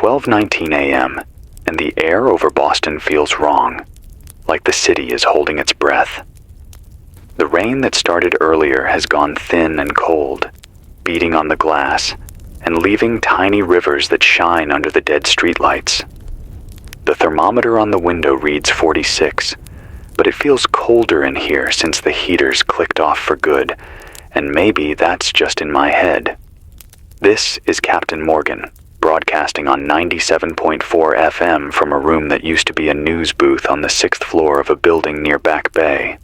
12:19 a.m., and the air over Boston feels wrong, like the city is holding its breath. The rain that started earlier has gone thin and cold, beating on the glass and leaving tiny rivers that shine under the dead streetlights. The thermometer on the window reads 46, but it feels colder in here since the heaters clicked off for good, and maybe that's just in my head. This is Captain Morgan, broadcasting on 97.4 FM from a room that used to be a news booth on the 6th floor of a building near Back Bay.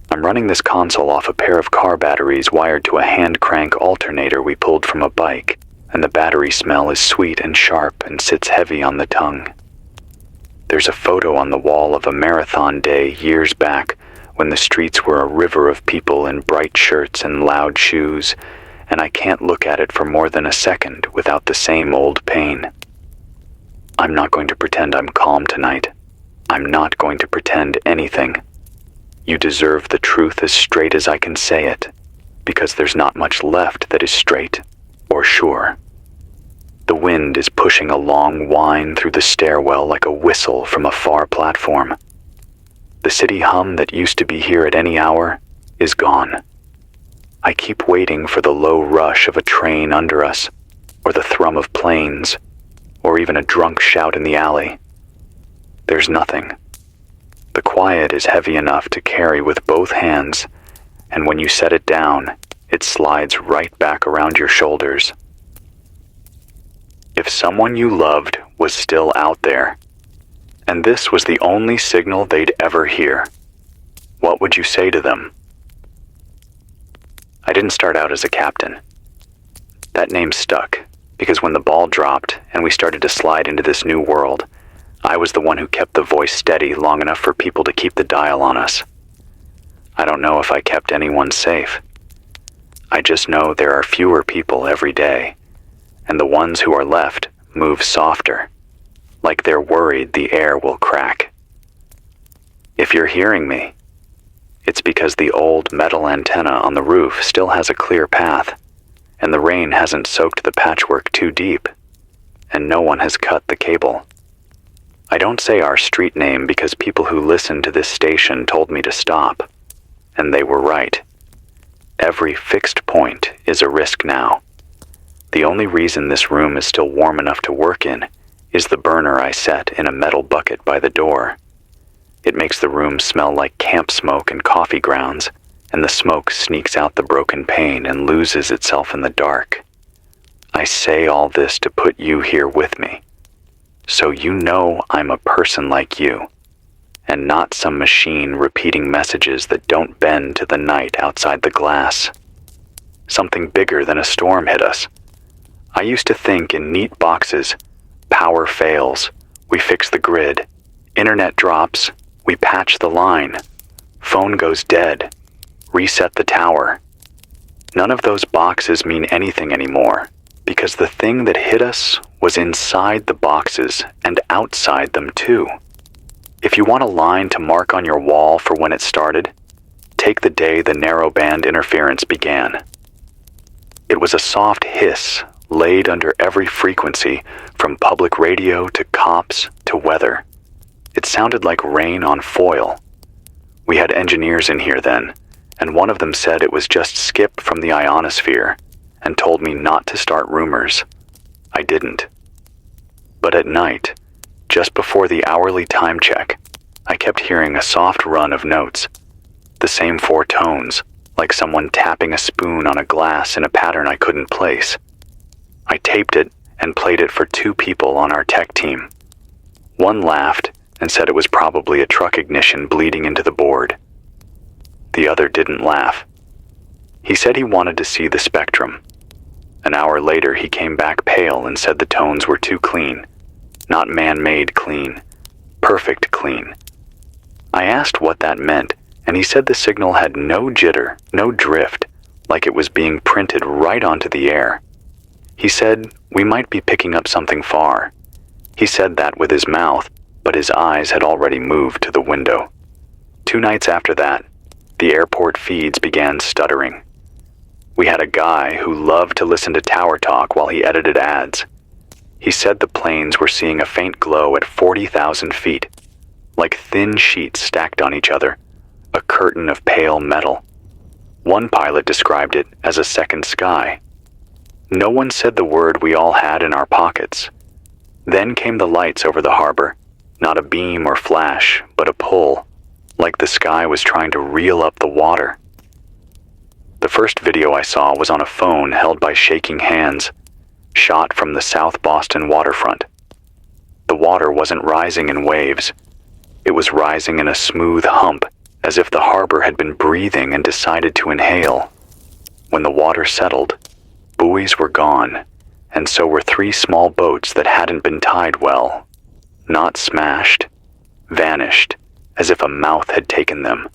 I'm running this console off a pair of car batteries wired to a hand crank alternator we pulled from a bike, and the battery smell is sweet and sharp and sits heavy on the tongue. There's a photo on the wall of a marathon day years back when the streets were a river of people in bright shirts and loud shoes, and I can't look at it for more than a second without the same old pain. I'm not going to pretend I'm calm tonight. I'm not going to pretend anything. You deserve the truth as straight as I can say it, because there's not much left that is straight or sure. The wind is pushing a long whine through the stairwell like a whistle from a far platform. The city hum that used to be here at any hour is gone. I keep waiting for the low rush of a train under us, or the thrum of planes, or even a drunk shout in the alley. There's nothing. The quiet is heavy enough to carry with both hands, and when you set it down, it slides right back around your shoulders. If someone you loved was still out there, and this was the only signal they'd ever hear, what would you say to them? I didn't start out as a captain. That name stuck, because when the ball dropped and we started to slide into this new world, I was the one who kept the voice steady long enough for people to keep the dial on us. I don't know if I kept anyone safe. I just know there are fewer people every day, and the ones who are left move softer, like they're worried the air will crack. If you're hearing me, it's because the old metal antenna on the roof still has a clear path, and the rain hasn't soaked the patchwork too deep, and no one has cut the cable. I don't say our street name because people who listen to this station told me to stop, and they were right. Every fixed point is a risk now. The only reason this room is still warm enough to work in is the burner I set in a metal bucket by the door. It makes the room smell like camp smoke and coffee grounds, and the smoke sneaks out the broken pane and loses itself in the dark. I say all this to put you here with me, so you know I'm a person like you, and not some machine repeating messages that don't bend to the night outside the glass. Something bigger than a storm hit us. I used to think in neat boxes. Power fails, we fix the grid. Internet drops, we patch the line. Phone goes dead, reset the tower. None of those boxes mean anything anymore, because the thing that hit us was inside the boxes and outside them too. If you want a line to mark on your wall for when it started, take the day the narrowband interference began. It was a soft hiss laid under every frequency, from public radio to cops to weather. It sounded like rain on foil. We had engineers in here then, and one of them said it was just Skip from the ionosphere, and told me not to start rumors. I didn't. But at night, just before the hourly time check, I kept hearing a soft run of notes, the same 4 tones, like someone tapping a spoon on a glass in a pattern I couldn't place. I taped it and played it for 2 people on our tech team. One laughed and said it was probably a truck ignition bleeding into the board. The other didn't laugh. He said he wanted to see the spectrum. An hour later, he came back pale and said the tones were too clean. Not man-made clean. Perfect clean. I asked what that meant, and he said the signal had no jitter, no drift, like it was being printed right onto the air. He said we might be picking up something far. He said that with his mouth, but his eyes had already moved to the window. 2 nights after that, the airport feeds began stuttering. We had a guy who loved to listen to Tower Talk while he edited ads. He said the planes were seeing a faint glow at 40,000 feet, like thin sheets stacked on each other, a curtain of pale metal. One pilot described it as a second sky. No one said the word we all had in our pockets. Then came the lights over the harbor, not a beam or flash, but a pull, like the sky was trying to reel up the water. The first video I saw was on a phone held by shaking hands, shot from the South Boston waterfront. The water wasn't rising in waves. It was rising in a smooth hump, as if the harbor had been breathing and decided to inhale. When the water settled, buoys were gone, and so were 3 small boats that hadn't been tied well. Not smashed, vanished, as if a mouth had taken them.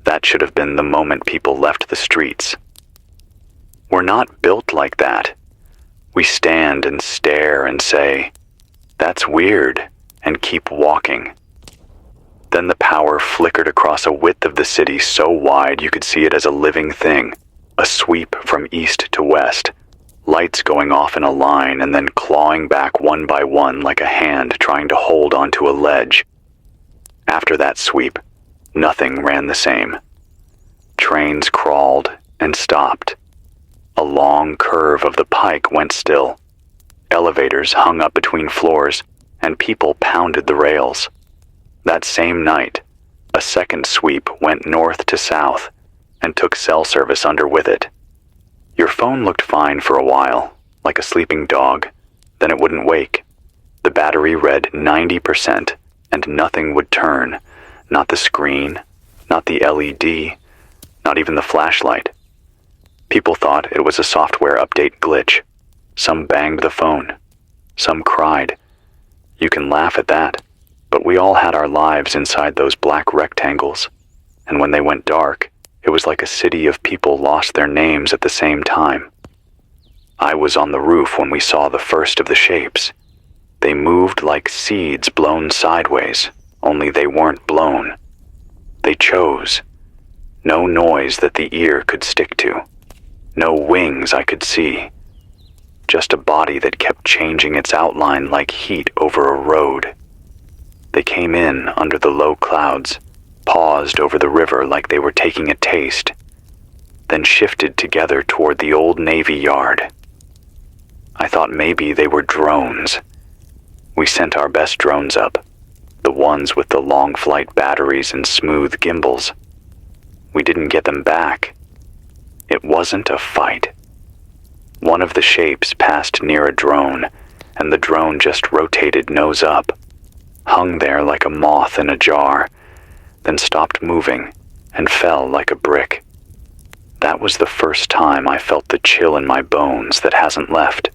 That should have been the moment people left the streets. We're not built like that. We stand and stare and say, "That's weird," and keep walking. Then the power flickered across a width of the city so wide you could see it as a living thing, a sweep from east to west, lights going off in a line and then clawing back one by one like a hand trying to hold onto a ledge. After that sweep, nothing ran the same. Trains crawled and stopped. A long curve of the pike went still. Elevators hung up between floors, and people pounded the rails. That same night, a second sweep went north to south and took cell service under with it. Your phone looked fine for a while, like a sleeping dog. Then it wouldn't wake. The battery read 90%, and nothing would turn. Not the screen, not the LED, not even the flashlight. People thought it was a software update glitch. Some banged the phone. Some cried. You can laugh at that, but we all had our lives inside those black rectangles, and when they went dark, it was like a city of people lost their names at the same time. I was on the roof when we saw the first of the shapes. They moved like seeds blown sideways, only they weren't blown. They chose. No noise that the ear could stick to. No wings I could see. Just a body that kept changing its outline like heat over a road. They came in under the low clouds, paused over the river like they were taking a taste, then shifted together toward the old Navy yard. I thought maybe they were drones. We sent our best drones up, the ones with the long flight batteries and smooth gimbals. We didn't get them back. It wasn't a fight. One of the shapes passed near a drone, and the drone just rotated nose up, hung there like a moth in a jar, then stopped moving and fell like a brick. That was the first time I felt the chill in my bones that hasn't left.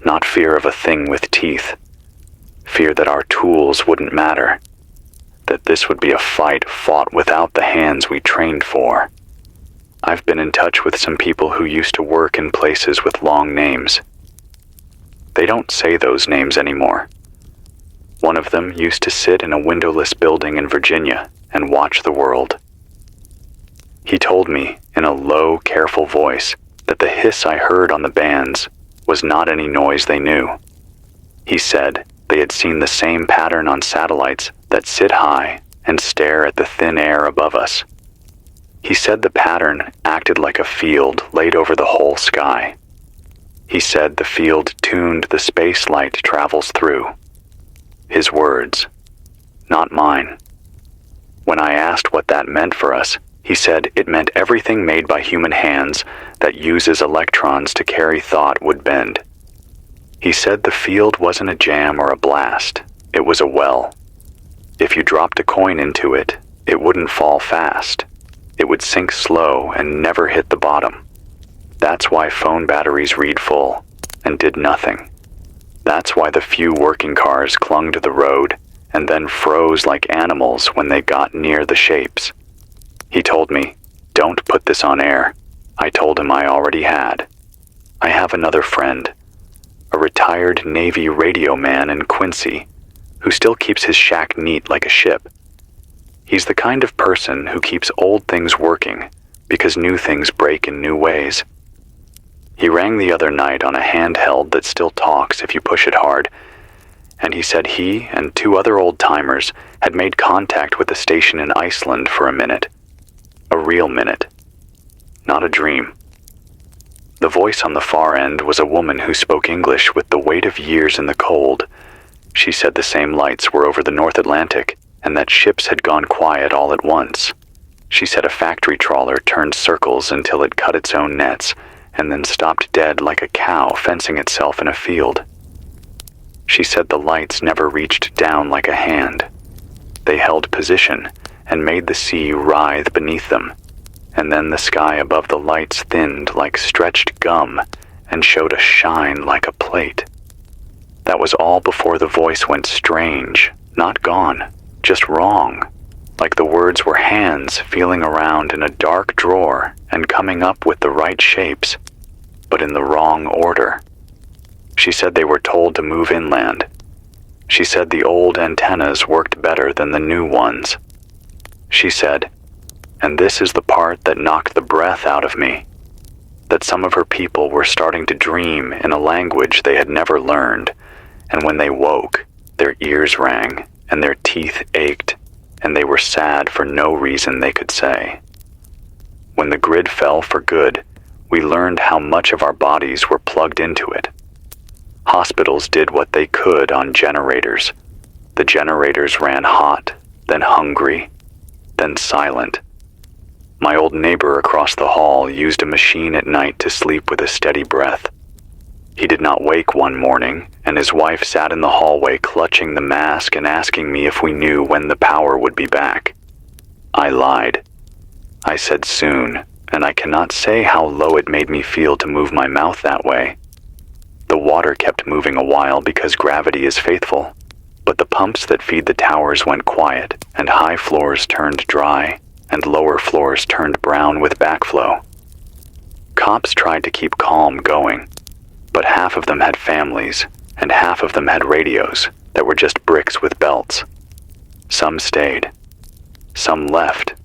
Not fear of a thing with teeth. Fear that our tools wouldn't matter. That this would be a fight fought without the hands we trained for. I've been in touch with some people who used to work in places with long names. They don't say those names anymore. One of them used to sit in a windowless building in Virginia and watch the world. He told me in a low, careful voice that the hiss I heard on the bands was not any noise they knew. He said they had seen the same pattern on satellites that sit high and stare at the thin air above us. He said the pattern acted like a field laid over the whole sky. He said the field tuned the space light travels through. His words, not mine. When I asked what that meant for us, he said it meant everything made by human hands that uses electrons to carry thought would bend. He said the field wasn't a jam or a blast, it was a well. If you dropped a coin into it, it wouldn't fall fast. It would sink slow and never hit the bottom. That's why phone batteries read full and did nothing. That's why the few working cars clung to the road and then froze like animals when they got near the shapes. He told me, "Don't put this on air." I told him I already had. I have another friend, a retired Navy radio man in Quincy, who still keeps his shack neat like a ship. He's the kind of person who keeps old things working because new things break in new ways. He rang the other night on a handheld that still talks if you push it hard, and he said he and two other old-timers had made contact with a station in Iceland for a minute. A real minute. Not a dream. The voice on the far end was a woman who spoke English with the weight of years in the cold. She said the same lights were over the North Atlantic, and that ships had gone quiet all at once. She said a factory trawler turned circles until it cut its own nets, and then stopped dead like a cow fencing itself in a field. She said the lights never reached down like a hand. They held position and made the sea writhe beneath them, and then the sky above the lights thinned like stretched gum and showed a shine like a plate. That was all before the voice went strange, not gone, just wrong, like the words were hands feeling around in a dark drawer and coming up with the right shapes, but in the wrong order. She said they were told to move inland. She said the old antennas worked better than the new ones. She said, and this is the part that knocked the breath out of me, that some of her people were starting to dream in a language they had never learned, and when they woke, their ears rang and their teeth ached, and they were sad for no reason they could say. When the grid fell for good, we learned how much of our bodies were plugged into it. Hospitals did what they could on generators. The generators ran hot, then hungry, then silent. My old neighbor across the hall used a machine at night to sleep with a steady breath. He did not wake one morning, and his wife sat in the hallway clutching the mask and asking me if we knew when the power would be back. I lied. I said soon, and I cannot say how low it made me feel to move my mouth that way. The water kept moving a while because gravity is faithful, but the pumps that feed the towers went quiet, and high floors turned dry, and lower floors turned brown with backflow. Cops tried to keep calm going, but half of them had families, and half of them had radios that were just bricks with belts. Some stayed. Some left.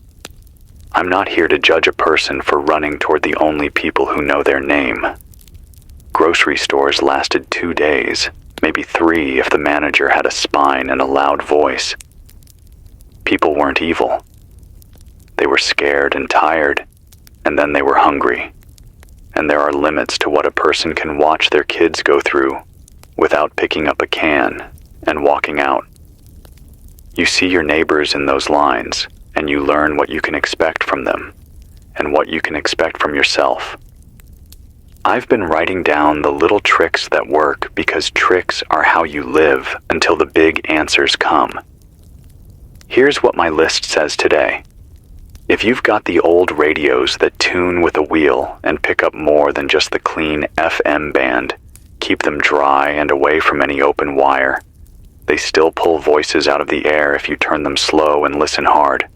I'm not here to judge a person for running toward the only people who know their name. Grocery stores lasted 2 days, maybe 3 if the manager had a spine and a loud voice. People weren't evil. They were scared and tired, and then they were hungry. And there are limits to what a person can watch their kids go through without picking up a can and walking out. You see your neighbors in those lines, and you learn what you can expect from them and what you can expect from yourself. I've been writing down the little tricks that work because tricks are how you live until the big answers come. Here's what my list says today. If you've got the old radios that tune with a wheel and pick up more than just the clean FM band, keep them dry and away from any open wire. They still pull voices out of the air if you turn them slow and listen hard.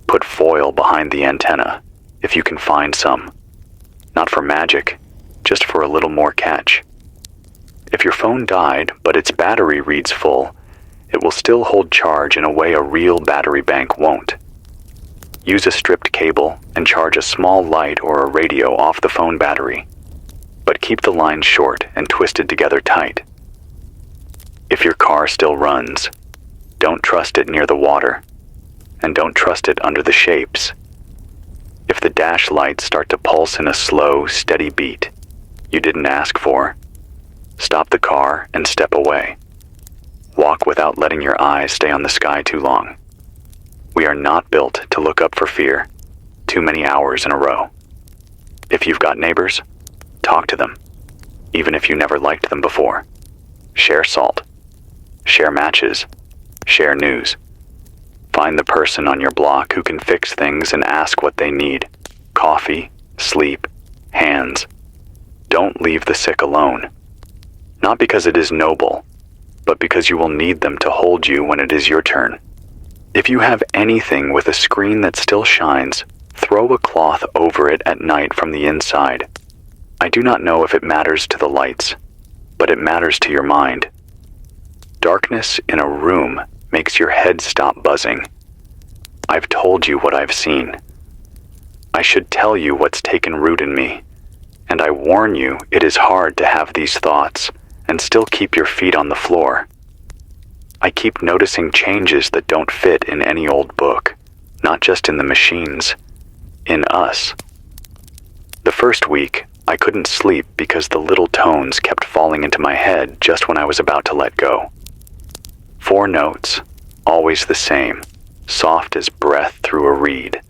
Put foil behind the antenna, if you can find some. Not for magic, just for a little more catch. If your phone died, but its battery reads full, it will still hold charge in a way a real battery bank won't. Use a stripped cable and charge a small light or a radio off the phone battery, but keep the lines short and twisted together tight. If your car still runs, don't trust it near the water, and don't trust it under the shapes. If the dash lights start to pulse in a slow, steady beat you didn't ask for, stop the car and step away. Walk without letting your eyes stay on the sky too long. We are not built to look up for fear too many hours in a row. If you've got neighbors, talk to them, even if you never liked them before. Share salt. Share matches. Share news. Find the person on your block who can fix things and ask what they need. Coffee, sleep, hands. Don't leave the sick alone. Not because it is noble, but because you will need them to hold you when it is your turn. If you have anything with a screen that still shines, throw a cloth over it at night from the inside. I do not know if it matters to the lights, but it matters to your mind. Darkness in a room makes your head stop buzzing. I've told you what I've seen. I should tell you what's taken root in me, And I warn you, it is hard to have these thoughts and still keep your feet on the floor. I keep noticing changes that don't fit in any old book, not just in the machines, in us. The first week, I couldn't sleep because the little tones kept falling into my head just when I was about to let go. 4 notes, always the same, soft as breath through a reed.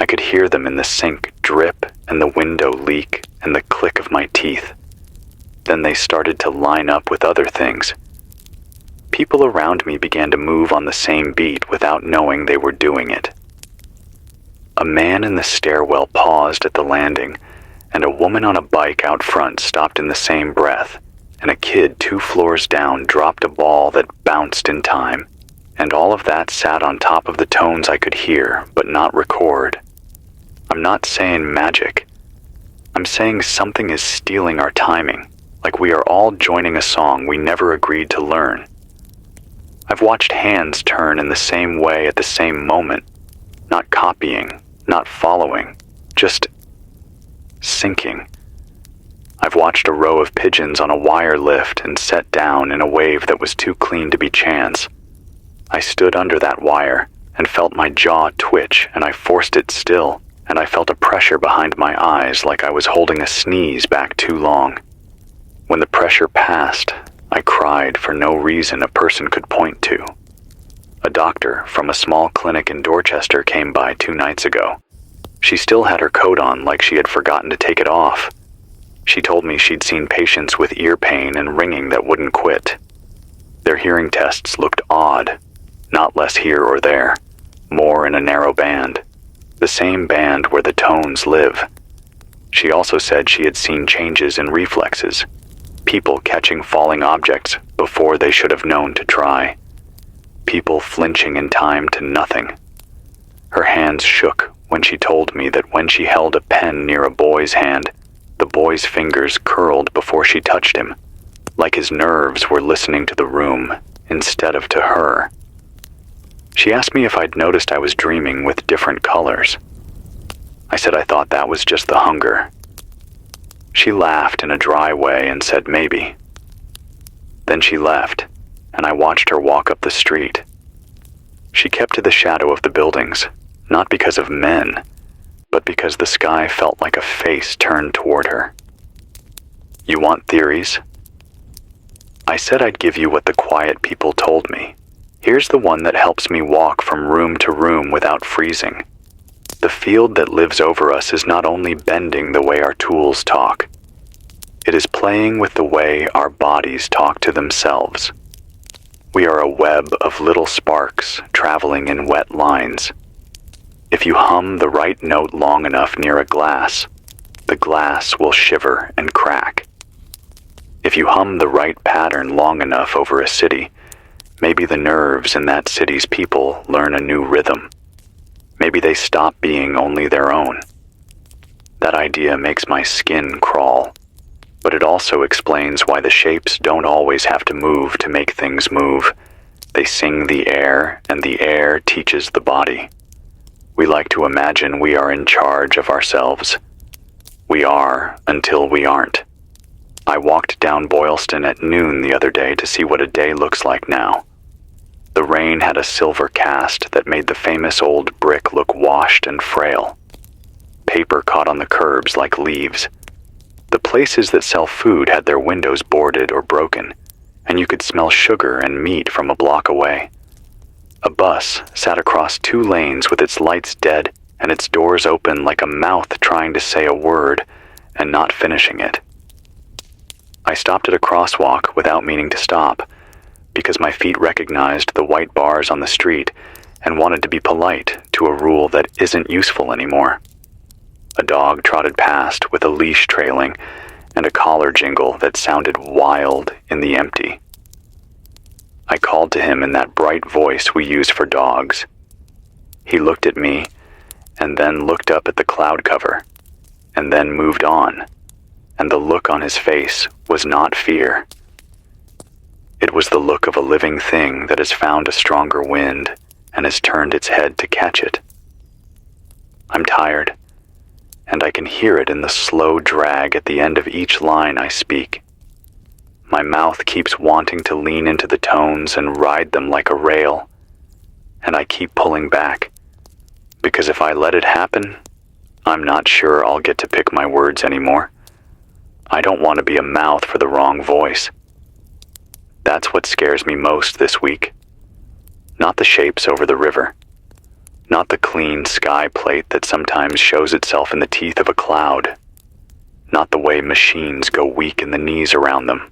I could hear them in the sink drip and the window leak and the click of my teeth. Then they started to line up with other things. People around me began to move on the same beat without knowing they were doing it. A man in the stairwell paused at the landing, and a woman on a bike out front stopped in the same breath, and a kid 2 floors down dropped a ball that bounced in time, and all of that sat on top of the tones I could hear but not record. I'm not saying magic. I'm saying something is stealing our timing, like we are all joining a song we never agreed to learn. I've watched hands turn in the same way at the same moment, not copying, not following, just sinking. I've watched a row of pigeons on a wire lift and set down in a wave that was too clean to be chance. I stood under that wire and felt my jaw twitch, and I forced it still, and I felt a pressure behind my eyes like I was holding a sneeze back too long. When the pressure passed, I cried for no reason a person could point to. A doctor from a small clinic in Dorchester came by 2 nights ago. She still had her coat on like she had forgotten to take it off. She told me she'd seen patients with ear pain and ringing that wouldn't quit. Their hearing tests looked odd, not less here or there, more in a narrow band, the same band where the tones live. She also said she had seen changes in reflexes, people catching falling objects before they should have known to try, people flinching in time to nothing. Her hands shook when she told me that when she held a pen near a boy's hand, the boy's fingers curled before she touched him, like his nerves were listening to the room instead of to her. She asked me if I'd noticed I was dreaming with different colors. I said I thought that was just the hunger. She laughed in a dry way and said maybe. Then she left, and I watched her walk up the street. She kept to the shadow of the buildings, not because of men, but because the sky felt like a face turned toward her. You want theories? I said I'd give you what the quiet people told me. Here's the one that helps me walk from room to room without freezing. The field that lives over us is not only bending the way our tools talk, it is playing with the way our bodies talk to themselves. We are a web of little sparks traveling in wet lines. If you hum the right note long enough near a glass, the glass will shiver and crack. If you hum the right pattern long enough over a city, maybe the nerves in that city's people learn a new rhythm. Maybe they stop being only their own. That idea makes my skin crawl, but it also explains why the shapes don't always have to move to make things move. They sing the air, and the air teaches the body. We like to imagine we are in charge of ourselves. We are until we aren't. I walked down Boylston at noon the other day to see what a day looks like now. The rain had a silver cast that made the famous old brick look washed and frail. Paper caught on the curbs like leaves. The places that sell food had their windows boarded or broken, and you could smell sugar and meat from a block away. A bus sat across 2 lanes with its lights dead and its doors open like a mouth trying to say a word and not finishing it. I stopped at a crosswalk without meaning to stop, because my feet recognized the white bars on the street and wanted to be polite to a rule that isn't useful anymore. A dog trotted past with a leash trailing and a collar jingle that sounded wild in the empty. I called to him in that bright voice we use for dogs. He looked at me and then looked up at the cloud cover and then moved on, and the look on his face was not fear. It was the look of a living thing that has found a stronger wind and has turned its head to catch it. I'm tired, and I can hear it in the slow drag at the end of each line I speak. My mouth keeps wanting to lean into the tones and ride them like a rail, and I keep pulling back, because if I let it happen, I'm not sure I'll get to pick my words anymore. I don't want to be a mouth for the wrong voice. That's what scares me most this week. Not the shapes over the river. Not the clean sky plate that sometimes shows itself in the teeth of a cloud. Not the way machines go weak in the knees around them.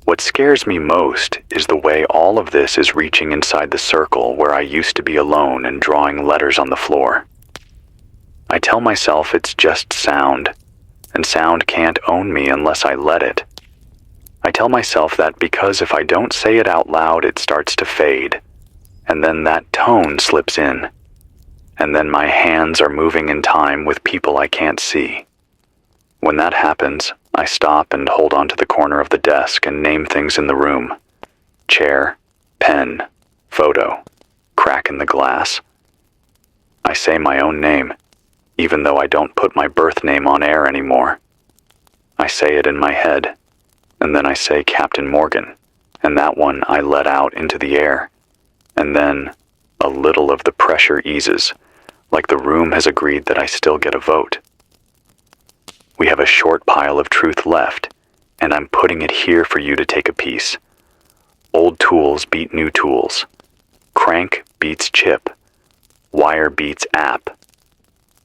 What scares me most is the way all of this is reaching inside the circle where I used to be alone and drawing letters on the floor. I tell myself it's just sound, and sound can't own me unless I let it. I tell myself that because if I don't say it out loud, it starts to fade, and then that tone slips in, and then my hands are moving in time with people I can't see. When that happens, I stop and hold onto the corner of the desk and name things in the room. Chair, pen, photo, crack in the glass. I say my own name, even though I don't put my birth name on air anymore. I say it in my head, and then I say Captain Morgan, and that one I let out into the air. And then a little of the pressure eases, like the room has agreed that I still get a vote. We have a short pile of truth left, and I'm putting it here for you to take a piece. Old tools beat new tools. Crank beats chip. Wire beats app.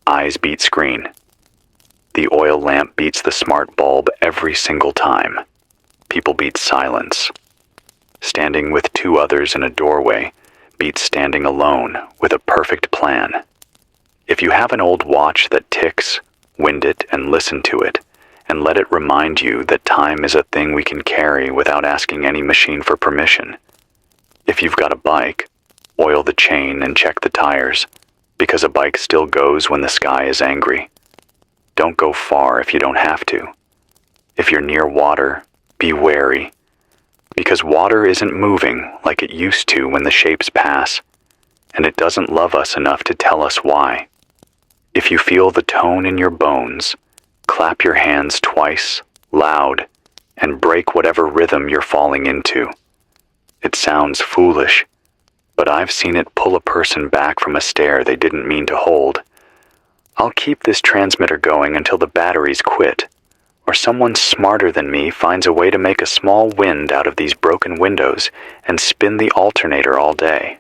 Eyes beat screen. The oil lamp beats the smart bulb every single time. People beat silence. Standing with two others in a doorway beats standing alone with a perfect plan. If you have an old watch that ticks, wind it and listen to it, and let it remind you that time is a thing we can carry without asking any machine for permission. If you've got a bike, oil the chain and check the tires, because a bike still goes when the sky is angry. Don't go far if you don't have to. If you're near water, be wary, because water isn't moving like it used to when the shapes pass, and it doesn't love us enough to tell us why. If you feel the tone in your bones, clap your hands twice, loud, and break whatever rhythm you're falling into. It sounds foolish, but I've seen it pull a person back from a stair they didn't mean to hold. I'll keep this transmitter going until the batteries quit, or someone smarter than me finds a way to make a small wind out of these broken windows and spin the alternator all day.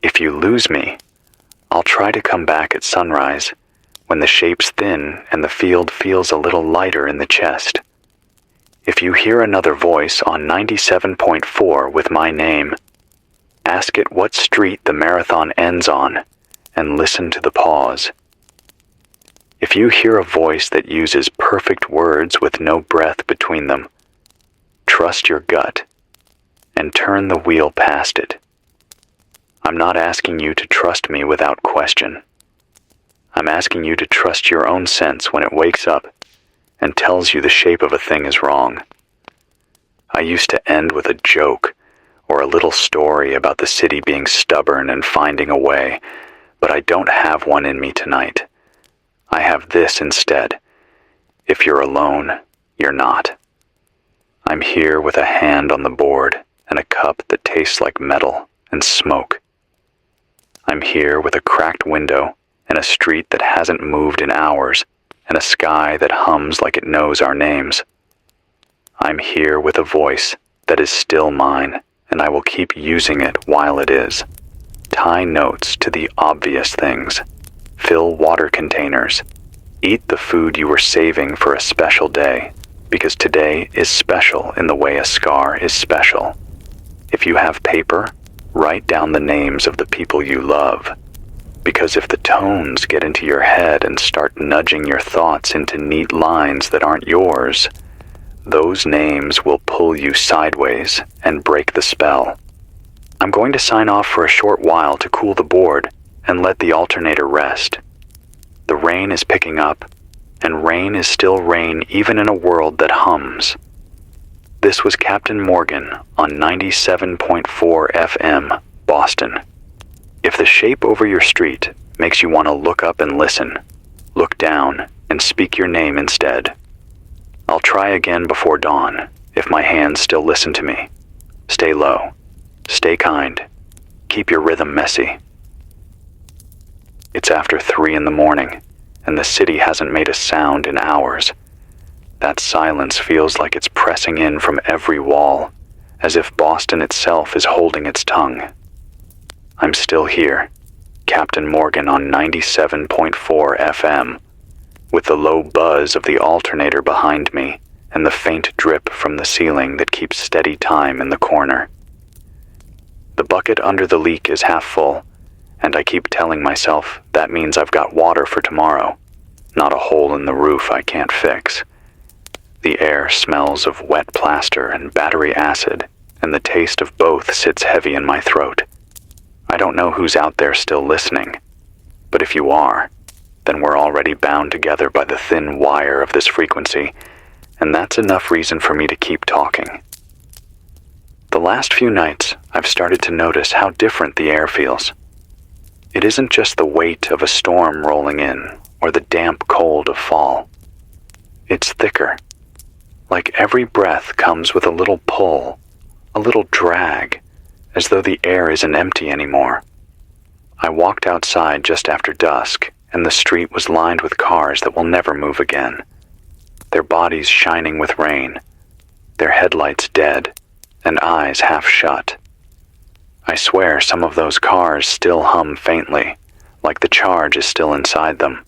If you lose me, I'll try to come back at sunrise, when the shape's thin and the field feels a little lighter in the chest. If you hear another voice on 97.4 with my name, ask it what street the marathon ends on, and listen to the pause. If you hear a voice that uses perfect words with no breath between them, trust your gut, and turn the wheel past it. I'm not asking you to trust me without question. I'm asking you to trust your own sense when it wakes up and tells you the shape of a thing is wrong. I used to end with a joke or a little story about the city being stubborn and finding a way, but I don't have one in me tonight. I have this instead. If you're alone, you're not. I'm here with a hand on the board and a cup that tastes like metal and smoke. I'm here with a cracked window and a street that hasn't moved in hours and a sky that hums like it knows our names. I'm here with a voice that is still mine, and I will keep using it while it is. Tie notes to the obvious things. Fill water containers. Eat the food you were saving for a special day, because today is special in the way a scar is special. If you have paper, write down the names of the people you love, because if the tones get into your head and start nudging your thoughts into neat lines that aren't yours, those names will pull you sideways and break the spell. I'm going to sign off for a short while to cool the board and let the alternator rest. The rain is picking up, and rain is still rain even in a world that hums. This was Captain Morgan on 97.4 FM, Boston. If the shape over your street makes you want to look up and listen, Look down and speak your name instead. I'll try again before dawn, if my hands still listen to me. Stay low. Stay kind. Keep your rhythm messy. It's after 3 in the morning, and the city hasn't made a sound in hours. That silence feels like it's pressing in from every wall, as if Boston itself is holding its tongue. I'm still here, Captain Morgan on 97.4 FM, with the low buzz of the alternator behind me and the faint drip from the ceiling that keeps steady time in the corner. The bucket under the leak is half full, and I keep telling myself that means I've got water for tomorrow, not a hole in the roof I can't fix. The air smells of wet plaster and battery acid, and the taste of both sits heavy in my throat. I don't know who's out there still listening, but if you are, then we're already bound together by the thin wire of this frequency, and that's enough reason for me to keep talking. The last few nights, I've started to notice how different the air feels. It isn't just the weight of a storm rolling in, or the damp cold of fall. It's thicker. Like every breath comes with a little pull, a little drag, as though the air isn't empty anymore. I walked outside just after dusk, and the street was lined with cars that will never move again. Their bodies shining with rain, their headlights dead, and eyes half shut. I swear some of those cars still hum faintly, like the charge is still inside them.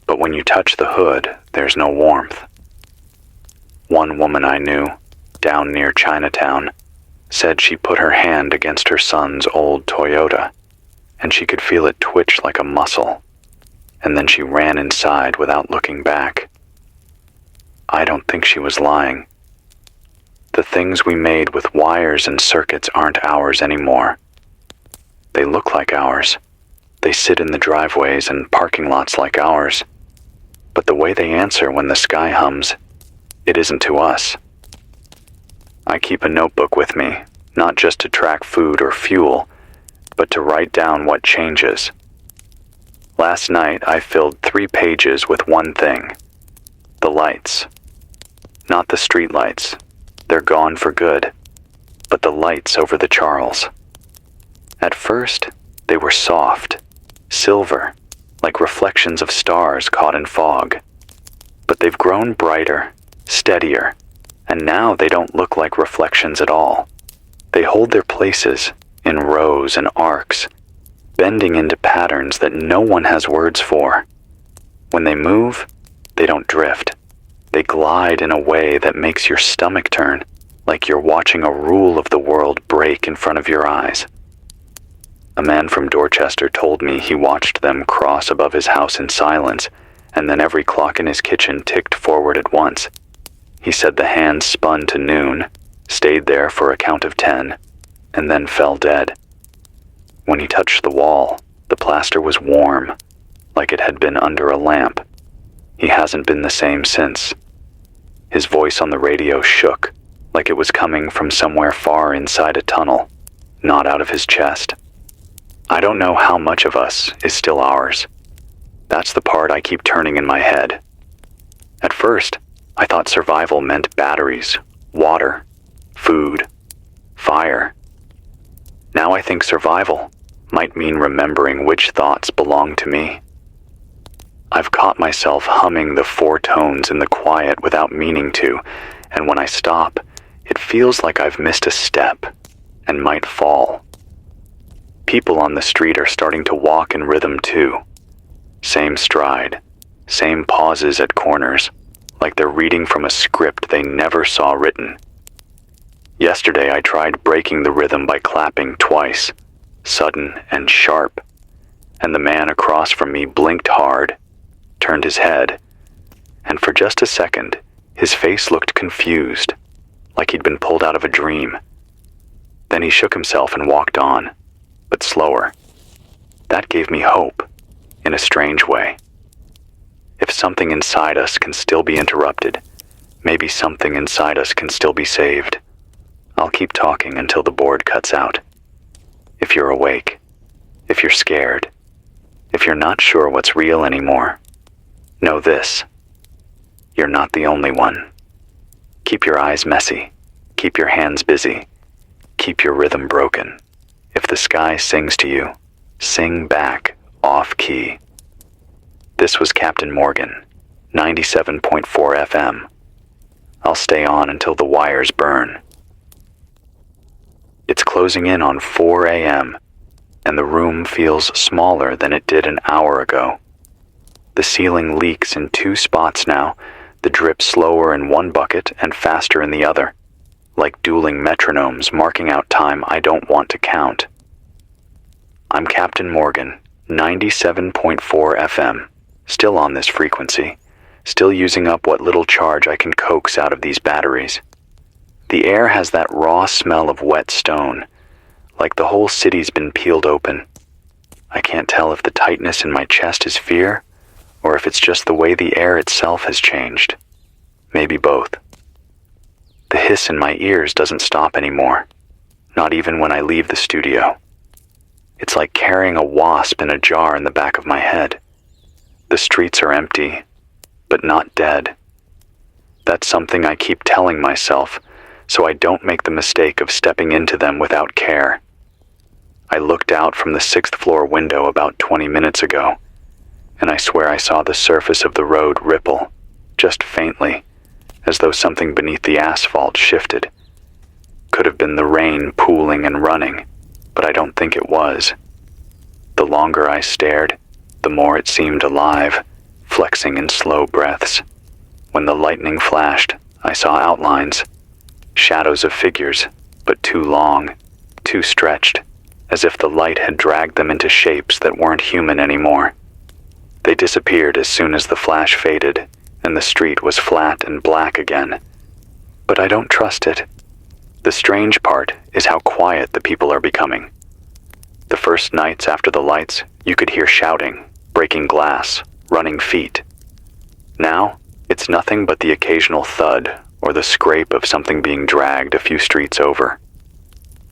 But when you touch the hood, there's no warmth. One woman I knew, down near Chinatown, said she put her hand against her son's old Toyota, and she could feel it twitch like a muscle, and then she ran inside without looking back. I don't think she was lying. The things we made with wires and circuits aren't ours anymore. They look like ours. They sit in the driveways and parking lots like ours. But the way they answer when the sky hums, it isn't to us. I keep a notebook with me, not just to track food or fuel, but to write down what changes. Last night I filled 3 pages with one thing: the lights. Not the street lights. They're gone for good, but the lights over the Charles. At first, they were soft, silver, like reflections of stars caught in fog. But they've grown brighter, steadier, and now they don't look like reflections at all. They hold their places in rows and arcs, bending into patterns that no one has words for. When they move, they don't drift. They glide in a way that makes your stomach turn, like you're watching a rule of the world break in front of your eyes. A man from Dorchester told me he watched them cross above his house in silence, and then every clock in his kitchen ticked forward at once. He said the hands spun to noon, stayed there for a count of 10, and then fell dead. When he touched the wall, the plaster was warm, like it had been under a lamp. He hasn't been the same since. His voice on the radio shook, like it was coming from somewhere far inside a tunnel, not out of his chest. I don't know how much of us is still ours. That's the part I keep turning in my head. At first, I thought survival meant batteries, water, food, fire. Now I think survival might mean remembering which thoughts belong to me. I've caught myself humming the 4 tones in the quiet without meaning to, and when I stop, it feels like I've missed a step and might fall. People on the street are starting to walk in rhythm too. Same stride, same pauses at corners, like they're reading from a script they never saw written. Yesterday I tried breaking the rhythm by clapping twice, sudden and sharp, and the man across from me blinked hard, turned his head, and for just a second, his face looked confused, like he'd been pulled out of a dream. Then he shook himself and walked on, but slower. That gave me hope, in a strange way. If something inside us can still be interrupted, maybe something inside us can still be saved. I'll keep talking until the board cuts out. If you're awake, if you're scared, if you're not sure what's real anymore, Know this: you're not the only one. Keep your eyes messy. Keep your hands busy. Keep your rhythm broken. If the sky sings to you, sing back, off key. This was Captain Morgan, 97.4 FM. I'll stay on until the wires burn. It's closing in on 4 a.m., and the room feels smaller than it did an hour ago. The ceiling leaks in 2 spots now, the drip slower in one bucket and faster in the other, like dueling metronomes marking out time I don't want to count. I'm Captain Morgan, 97.4 FM, still on this frequency, still using up what little charge I can coax out of these batteries. The air has that raw smell of wet stone, like the whole city's been peeled open. I can't tell if the tightness in my chest is fear, or if it's just the way the air itself has changed. Maybe both. The hiss in my ears doesn't stop anymore, not even when I leave the studio. It's like carrying a wasp in a jar in the back of my head. The streets are empty, but not dead. That's something I keep telling myself, so I don't make the mistake of stepping into them without care. I looked out from the 6th floor window about 20 minutes ago, and I swear I saw the surface of the road ripple, just faintly, as though something beneath the asphalt shifted. Could have been the rain pooling and running, but I don't think it was. The longer I stared, the more it seemed alive, flexing in slow breaths. When the lightning flashed, I saw outlines, shadows of figures, but too long, too stretched, as if the light had dragged them into shapes that weren't human anymore. They disappeared as soon as the flash faded, and the street was flat and black again. But I don't trust it. The strange part is how quiet the people are becoming. The first nights after the lights, you could hear shouting, breaking glass, running feet. Now, it's nothing but the occasional thud or the scrape of something being dragged a few streets over.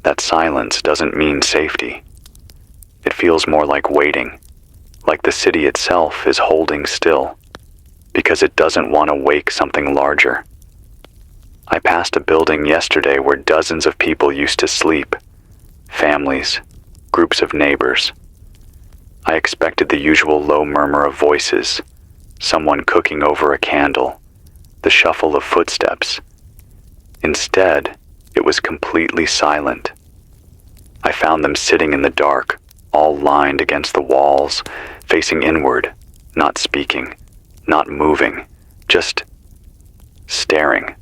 That silence doesn't mean safety. It feels more like waiting, like the city itself is holding still, because it doesn't want to wake something larger. I passed a building yesterday where dozens of people used to sleep, families, groups of neighbors. I expected the usual low murmur of voices, someone cooking over a candle, the shuffle of footsteps. Instead, it was completely silent. I found them sitting in the dark, all lined against the walls, facing inward, not speaking, not moving, just staring.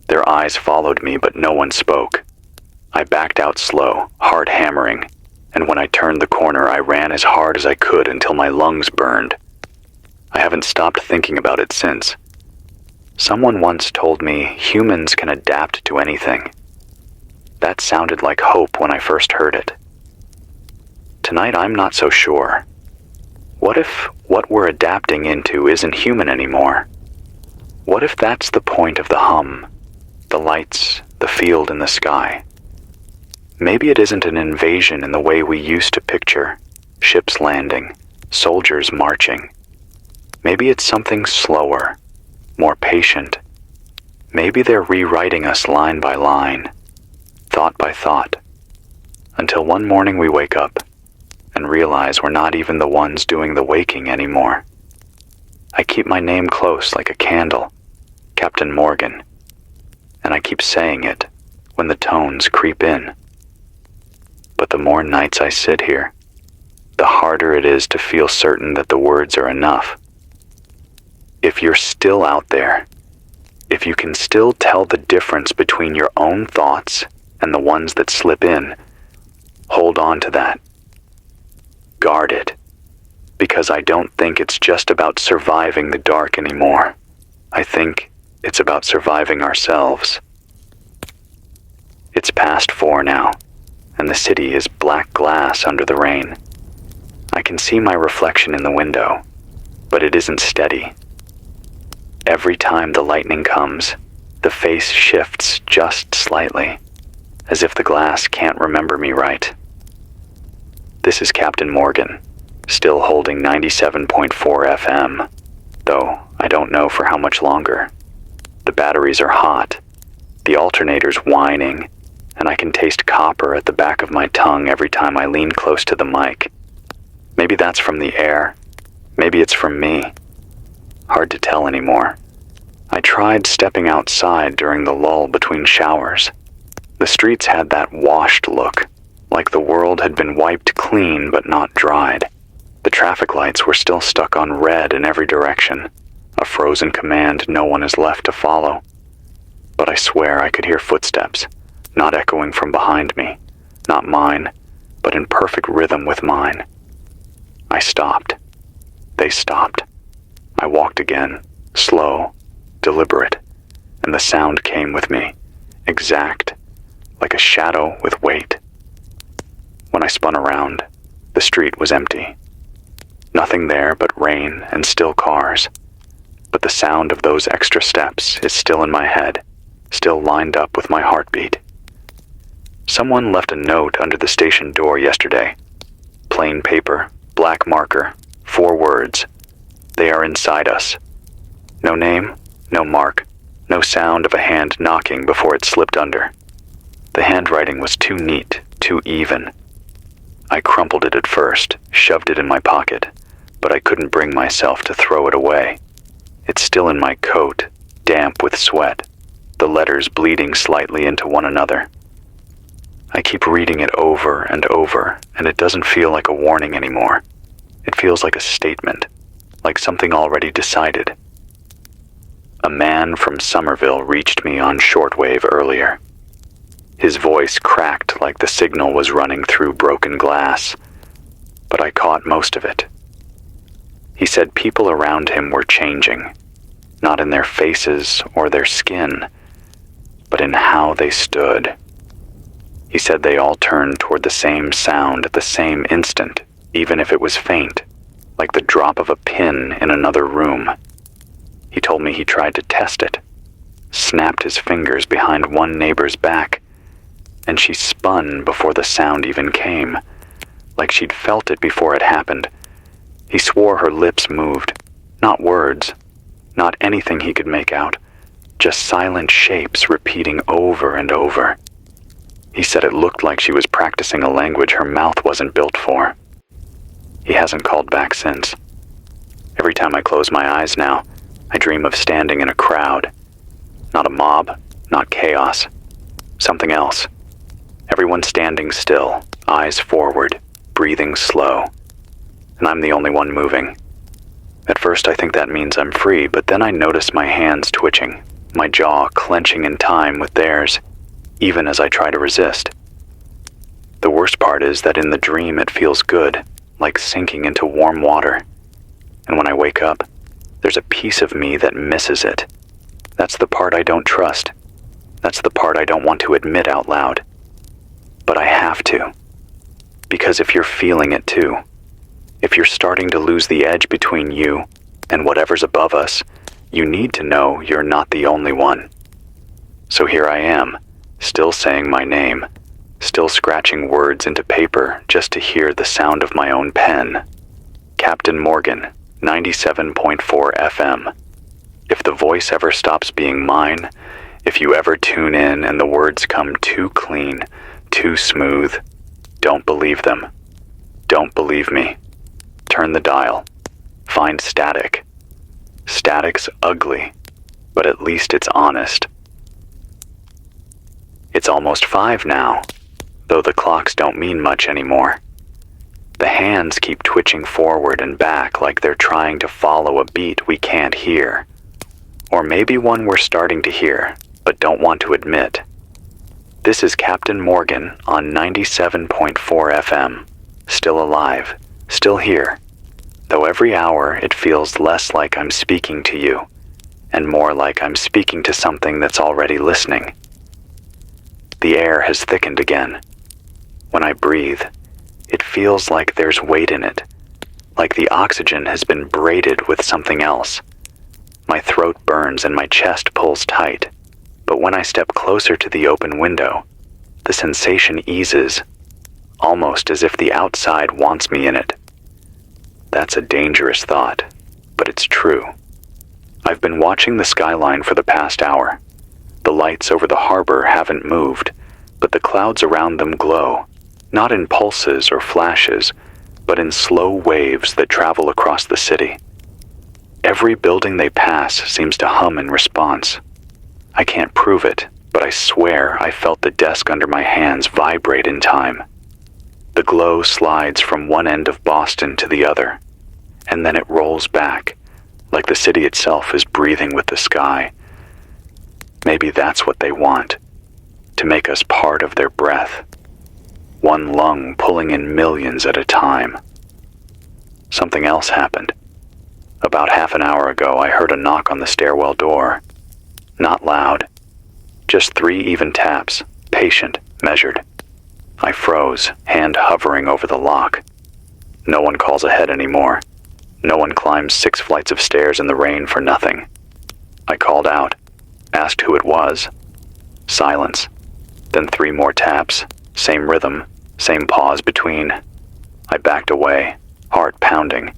Their eyes followed me, but no one spoke. I backed out slow, heart hammering, and when I turned the corner, I ran as hard as I could until my lungs burned. I haven't stopped thinking about it since. Someone once told me humans can adapt to anything. That sounded like hope when I first heard it. Tonight, I'm not so sure. What if what we're adapting into isn't human anymore? What if that's the point of the hum, the lights, the field in the sky? Maybe it isn't an invasion in the way we used to picture, ships landing, soldiers marching. Maybe it's something slower, more patient. Maybe they're rewriting us line by line, thought by thought, until one morning we wake up and realize we're not even the ones doing the waking anymore. I keep my name close like a candle, Captain Morgan, and I keep saying it when the tones creep in. But the more nights I sit here, the harder it is to feel certain that the words are enough. If you're still out there, if you can still tell the difference between your own thoughts and the ones that slip in, hold on to that. Guard it, because I don't think it's just about surviving the dark anymore. I think it's about surviving ourselves. It's past 4 now, and the city is black glass under the rain. I can see my reflection in the window, but it isn't steady. Every time the lightning comes, the face shifts just slightly, as if the glass can't remember me right. This is Captain Morgan, still holding 97.4 FM. though I don't know for how much longer. The batteries are hot, the alternator's whining, and I can taste copper at the back of my tongue every time I lean close to the mic. Maybe that's from the air. Maybe it's from me. Hard to tell anymore. I tried stepping outside during the lull between showers. The streets had that washed look, like the world had been wiped clean but not dried. The traffic lights were still stuck on red in every direction, a frozen command no one is left to follow. But I swear I could hear footsteps, not echoing from behind me, not mine, but in perfect rhythm with mine. I stopped. They stopped. I walked again, slow, deliberate, and the sound came with me, exact, like a shadow with weight. When I spun around, the street was empty. Nothing there but rain and still cars. But the sound of those extra steps is still in my head, still lined up with my heartbeat. Someone left a note under the station door yesterday. Plain paper, black marker, 4 words. They are inside us. No name, no mark, no sound of a hand knocking before it slipped under. The handwriting was too neat, too even. I crumpled it at first, shoved it in my pocket, but I couldn't bring myself to throw it away. It's still in my coat, damp with sweat, the letters bleeding slightly into one another. I keep reading it over and over, and it doesn't feel like a warning anymore. It feels like a statement, like something already decided. A man from Somerville reached me on shortwave earlier. His voice cracked like the signal was running through broken glass, but I caught most of it. He said people around him were changing, not in their faces or their skin, but in how they stood. He said they all turned toward the same sound at the same instant, even if it was faint, like the drop of a pin in another room. He told me he tried to test it, snapped his fingers behind one neighbor's back, and she spun before the sound even came, like she'd felt it before it happened. He swore her lips moved, not words, not anything he could make out, just silent shapes repeating over and over. He said it looked like she was practicing a language her mouth wasn't built for. He hasn't called back since. Every time I close my eyes now, I dream of standing in a crowd. Not a mob, not chaos. Something else. Everyone standing still, eyes forward, breathing slow. And I'm the only one moving. At first I think that means I'm free, but then I notice my hands twitching, my jaw clenching in time with theirs, even as I try to resist. The worst part is that in the dream it feels good, like sinking into warm water. And when I wake up, there's a piece of me that misses it. That's the part I don't trust. That's the part I don't want to admit out loud. But I have to. Because if you're feeling it too, if you're starting to lose the edge between you and whatever's above us, you need to know you're not the only one. So here I am, still saying my name, still scratching words into paper just to hear the sound of my own pen. Captain Morgan, 97.4 FM. If the voice ever stops being mine, if you ever tune in and the words come too clean, too smooth, don't believe them. Don't believe me. Turn the dial. Find static. Static's ugly, but at least it's honest. It's almost 5 now, though the clocks don't mean much anymore. The hands keep twitching forward and back like they're trying to follow a beat we can't hear. Or maybe one we're starting to hear, but don't want to admit. This is Captain Morgan on 97.4 FM, still alive, still here, though every hour it feels less like I'm speaking to you, and more like I'm speaking to something that's already listening. The air has thickened again. When I breathe, it feels like there's weight in it, like the oxygen has been braided with something else. My throat burns and my chest pulls tight, but when I step closer to the open window, the sensation eases, almost as if the outside wants me in it. That's a dangerous thought, but it's true. I've been watching the skyline for the past hour. The lights over the harbor haven't moved, but the clouds around them glow, not in pulses or flashes, but in slow waves that travel across the city. Every building they pass seems to hum in response. I can't prove it, but I swear I felt the desk under my hands vibrate in time. The glow slides from one end of Boston to the other, and then it rolls back, like the city itself is breathing with the sky. Maybe that's what they want, to make us part of their breath. One lung pulling in millions at a time. Something else happened. About half an hour ago, I heard a knock on the stairwell door. Not loud. Just 3 even taps, patient, measured. I froze, hand hovering over the lock. No one calls ahead anymore. No one climbs 6 flights of stairs in the rain for nothing. I called out, asked who it was. Silence. Then 3 more taps, same rhythm, same pause between. I backed away, heart pounding.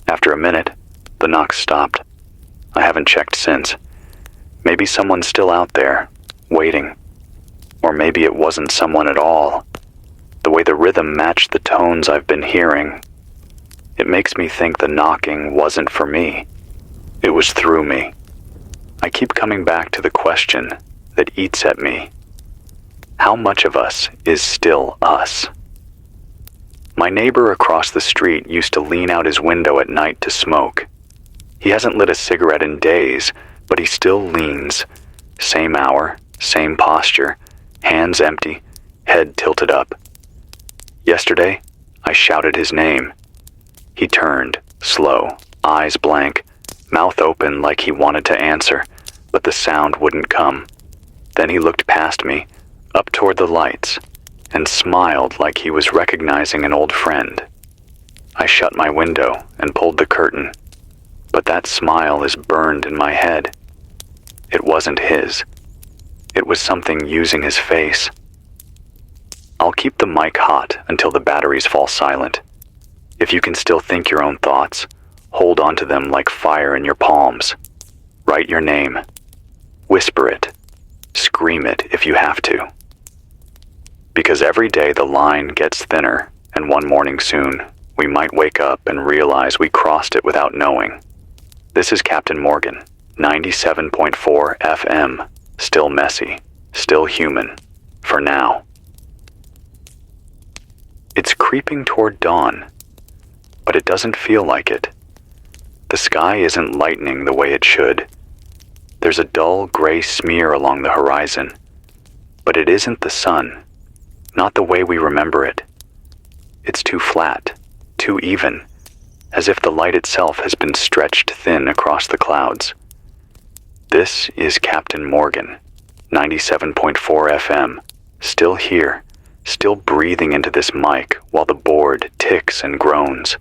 After a minute, the knock stopped. I haven't checked since. Maybe someone's still out there, waiting. Or maybe it wasn't someone at all. The way the rhythm matched the tones I've been hearing, it makes me think the knocking wasn't for me. It was through me. I keep coming back to the question that eats at me. How much of us is still us? My neighbor across the street used to lean out his window at night to smoke. He hasn't lit a cigarette in days, but he still leans. Same hour, same posture, hands empty, head tilted up. Yesterday, I shouted his name. He turned, slow, eyes blank, mouth open like he wanted to answer, but the sound wouldn't come. Then he looked past me, up toward the lights, and smiled like he was recognizing an old friend. I shut my window and pulled the curtain, but that smile is burned in my head. It wasn't his. It was something using his face. I'll keep the mic hot until the batteries fall silent. If you can still think your own thoughts, hold on to them like fire in your palms. Write your name. Whisper it. Scream it if you have to. Because every day the line gets thinner, and one morning soon, we might wake up and realize we crossed it without knowing. This is Captain Morgan, 97.4 FM, still messy, still human, for now. It's creeping toward dawn, but it doesn't feel like it. The sky isn't lightening the way it should. There's a dull gray smear along the horizon, but it isn't the sun, not the way we remember it. It's too flat, too even, as if the light itself has been stretched thin across the clouds. This is Captain Morgan, 97.4 FM, still here, still breathing into this mic while the board ticks and groans.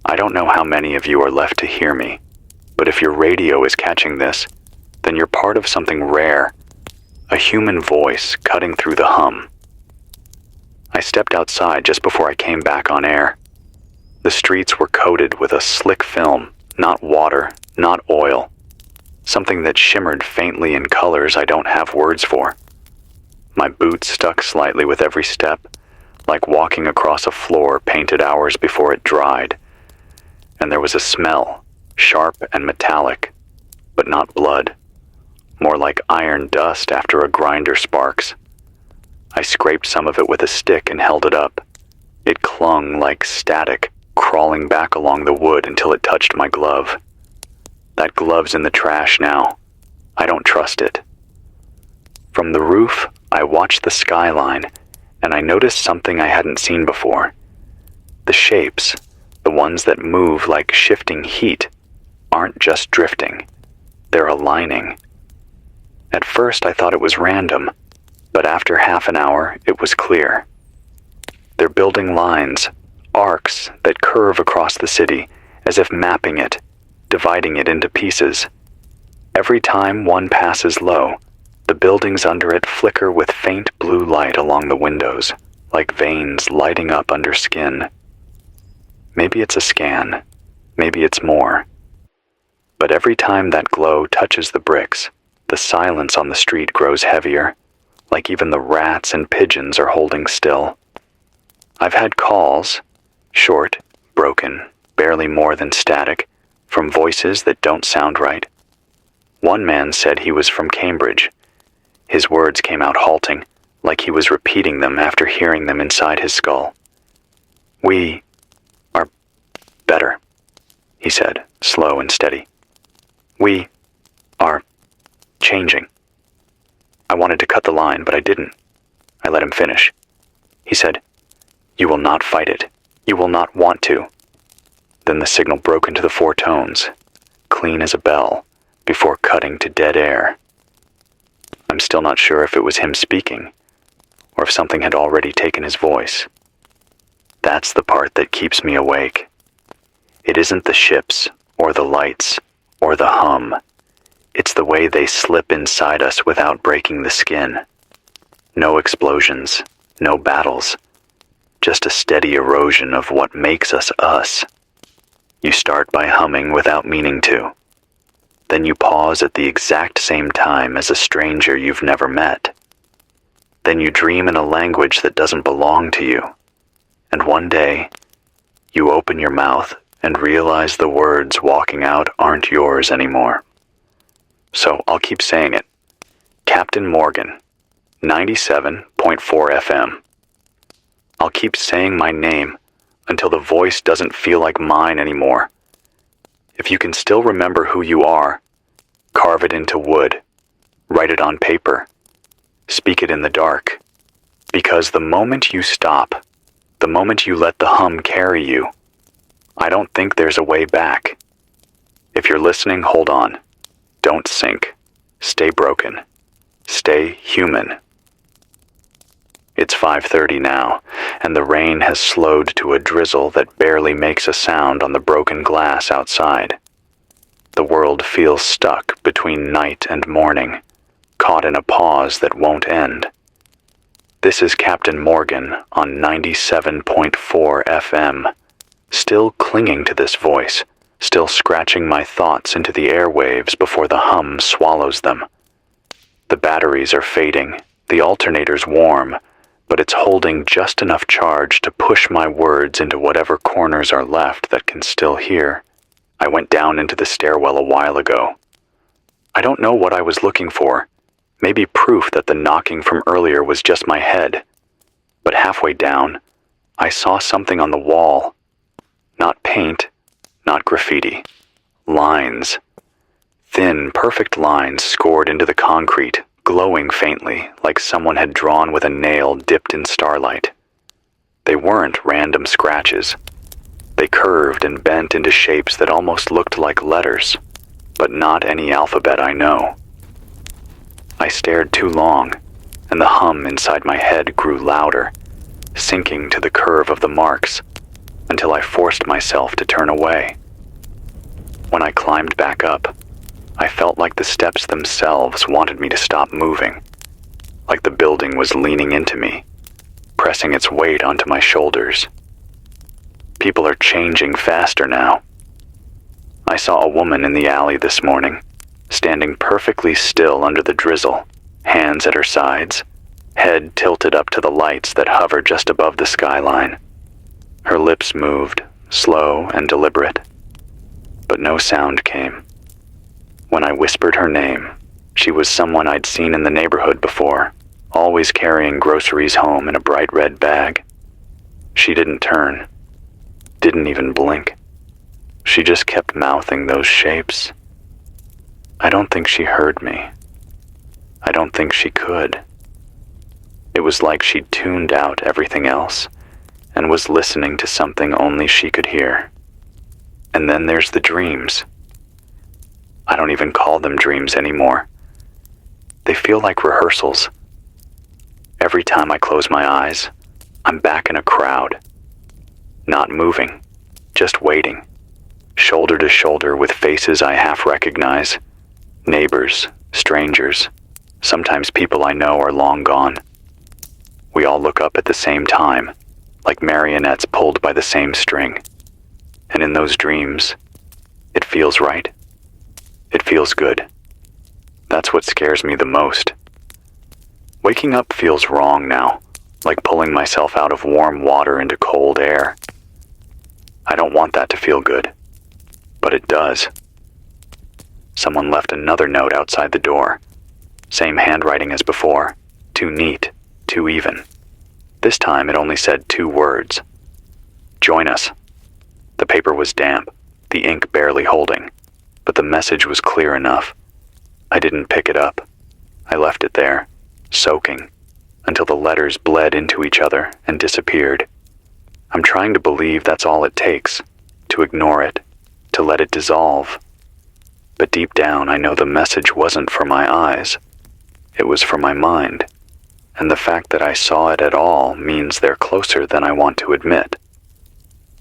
I don't know how many of you are left to hear me, but if your radio is catching this, then you're part of something rare, a human voice cutting through the hum. I stepped outside just before I came back on air. The streets were coated with a slick film, not water, not oil, something that shimmered faintly in colors I don't have words for. My boots stuck slightly with every step, like walking across a floor painted hours before it dried. And there was a smell, sharp and metallic, but not blood, more like iron dust after a grinder sparks. I scraped some of it with a stick and held it up. It clung like static, crawling back along the wood until it touched my glove. That glove's in the trash now. I don't trust it. From the roof, I watched the skyline, and I noticed something I hadn't seen before. The shapes, the ones that move like shifting heat, aren't just drifting. They're aligning. At first I thought it was random, but after half an hour it was clear. They're building lines, arcs that curve across the city as if mapping it, dividing it into pieces. Every time one passes low, the buildings under it flicker with faint blue light along the windows, like veins lighting up under skin. Maybe it's a scan. Maybe it's more. But every time that glow touches the bricks, the silence on the street grows heavier, like even the rats and pigeons are holding still. I've had calls, short, broken, barely more than static, from voices that don't sound right. One man said he was from Cambridge. His words came out halting, like he was repeating them after hearing them inside his skull. "We are better," he said, slow and steady. "We are changing." I wanted to cut the line, but I didn't. I let him finish. He said, "You will not fight it. You will not want to." Then the signal broke into the four tones, clean as a bell, before cutting to dead air. I'm still not sure if it was him speaking, or if something had already taken his voice. That's the part that keeps me awake. It isn't the ships, or the lights, or the hum. It's the way they slip inside us without breaking the skin. No explosions, no battles, just a steady erosion of what makes us us. You start by humming without meaning to. Then you pause at the exact same time as a stranger you've never met. Then you dream in a language that doesn't belong to you. And one day, you open your mouth and realize the words walking out aren't yours anymore. So I'll keep saying it. Captain Morgan, 97.4 FM. I'll keep saying my name until the voice doesn't feel like mine anymore. If you can still remember who you are, carve it into wood, write it on paper, speak it in the dark. Because the moment you stop, the moment you let the hum carry you, I don't think there's a way back. If you're listening, hold on. Don't sink. Stay broken. Stay human. It's 5:30 now, and the rain has slowed to a drizzle that barely makes a sound on the broken glass outside. The world feels stuck between night and morning, caught in a pause that won't end. This is Captain Morgan on 97.4 FM, still clinging to this voice, still scratching my thoughts into the airwaves before the hum swallows them. The batteries are fading, the alternator's warm, but it's holding just enough charge to push my words into whatever corners are left that can still hear. I went down into the stairwell a while ago. I don't know what I was looking for, maybe proof that the knocking from earlier was just my head. But halfway down, I saw something on the wall. Not paint, not graffiti. Lines. Thin, perfect lines scored into the concrete, glowing faintly, like someone had drawn with a nail dipped in starlight. They weren't random scratches. They curved and bent into shapes that almost looked like letters, but not any alphabet I know. I stared too long, and the hum inside my head grew louder, sinking to the curve of the marks, until I forced myself to turn away. When I climbed back up, I felt like the steps themselves wanted me to stop moving, like the building was leaning into me, pressing its weight onto my shoulders. People are changing faster now. I saw a woman in the alley this morning, standing perfectly still under the drizzle, hands at her sides, head tilted up to the lights that hover just above the skyline. Her lips moved, slow and deliberate, but no sound came. When I whispered her name, she was someone I'd seen in the neighborhood before, always carrying groceries home in a bright red bag. She didn't turn, didn't even blink. She just kept mouthing those shapes. I don't think she heard me. I don't think she could. It was like she'd tuned out everything else and was listening to something only she could hear. And then there's the dreams. I don't even call them dreams anymore. They feel like rehearsals. Every time I close my eyes, I'm back in a crowd. Not moving, just waiting, shoulder to shoulder with faces I half recognize. Neighbors, strangers, sometimes people I know are long gone. We all look up at the same time, like marionettes pulled by the same string. And in those dreams, it feels right. It feels good. That's what scares me the most. Waking up feels wrong now, like pulling myself out of warm water into cold air. I don't want that to feel good, but it does. Someone left another note outside the door. Same handwriting as before. Too neat, too even. This time it only said 2 words. Join us. The paper was damp, the ink barely holding, but the message was clear enough. I didn't pick it up. I left it there, soaking, until the letters bled into each other and disappeared. I'm trying to believe that's all it takes, to ignore it, to let it dissolve. But deep down I know the message wasn't for my eyes. It was for my mind, and the fact that I saw it at all means they're closer than I want to admit.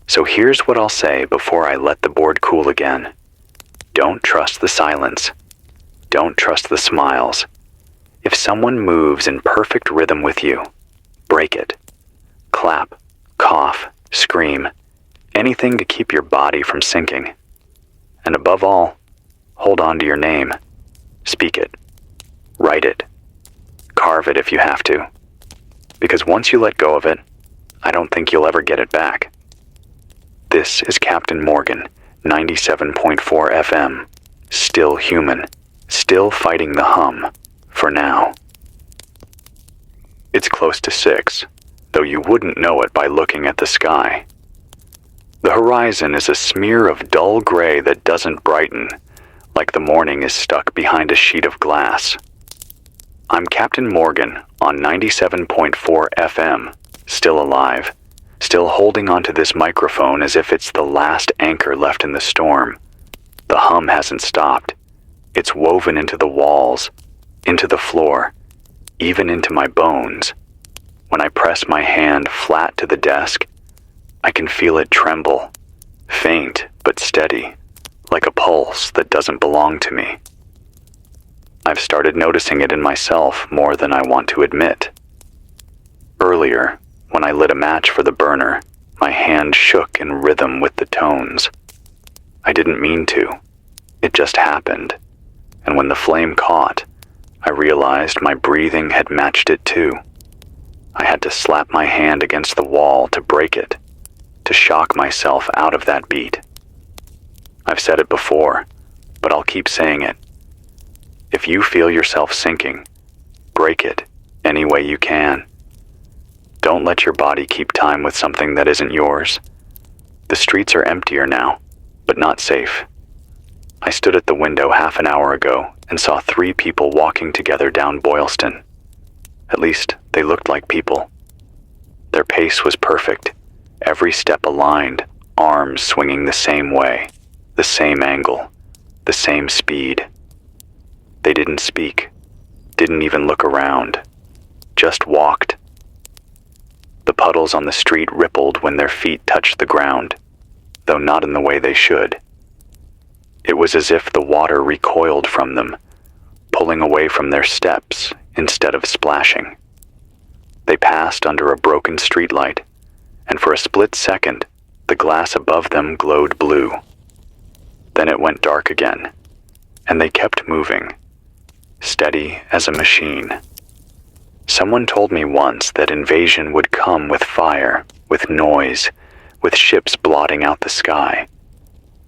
So here's what I'll say before I let the board cool again. Don't trust the silence. Don't trust the smiles. If someone moves in perfect rhythm with you, break it. Clap, cough, scream, anything to keep your body from sinking. And above all, hold on to your name. Speak it. Write it. Carve it if you have to. Because once you let go of it, I don't think you'll ever get it back. This is Captain Morgan, 97.4 FM. Still human. Still fighting the hum. For now. It's close to 6, though you wouldn't know it by looking at the sky. The horizon is a smear of dull gray that doesn't brighten, like the morning is stuck behind a sheet of glass. I'm Captain Morgan on 97.4 FM, still alive, still holding onto this microphone as if it's the last anchor left in the storm. The hum hasn't stopped. It's woven into the walls, into the floor, even into my bones. When I press my hand flat to the desk, I can feel it tremble, faint but steady, like a pulse that doesn't belong to me. I've started noticing it in myself more than I want to admit. Earlier, when I lit a match for the burner, my hand shook in rhythm with the tones. I didn't mean to. It just happened. And when the flame caught, I realized my breathing had matched it too. I had to slap my hand against the wall to break it, to shock myself out of that beat. I've said it before, but I'll keep saying it. If you feel yourself sinking, break it any way you can. Don't let your body keep time with something that isn't yours. The streets are emptier now, but not safe. I stood at the window half an hour ago and saw 3 people walking together down Boylston. At least, they looked like people. Their pace was perfect, every step aligned, arms swinging the same way, the same angle, the same speed. They didn't speak, didn't even look around, just walked. The puddles on the street rippled when their feet touched the ground, though not in the way they should. It was as if the water recoiled from them, pulling away from their steps instead of splashing. They passed under a broken streetlight, and for a split second, the glass above them glowed blue. Then it went dark again, and they kept moving, steady as a machine. Someone told me once that invasion would come with fire, with noise, with ships blotting out the sky.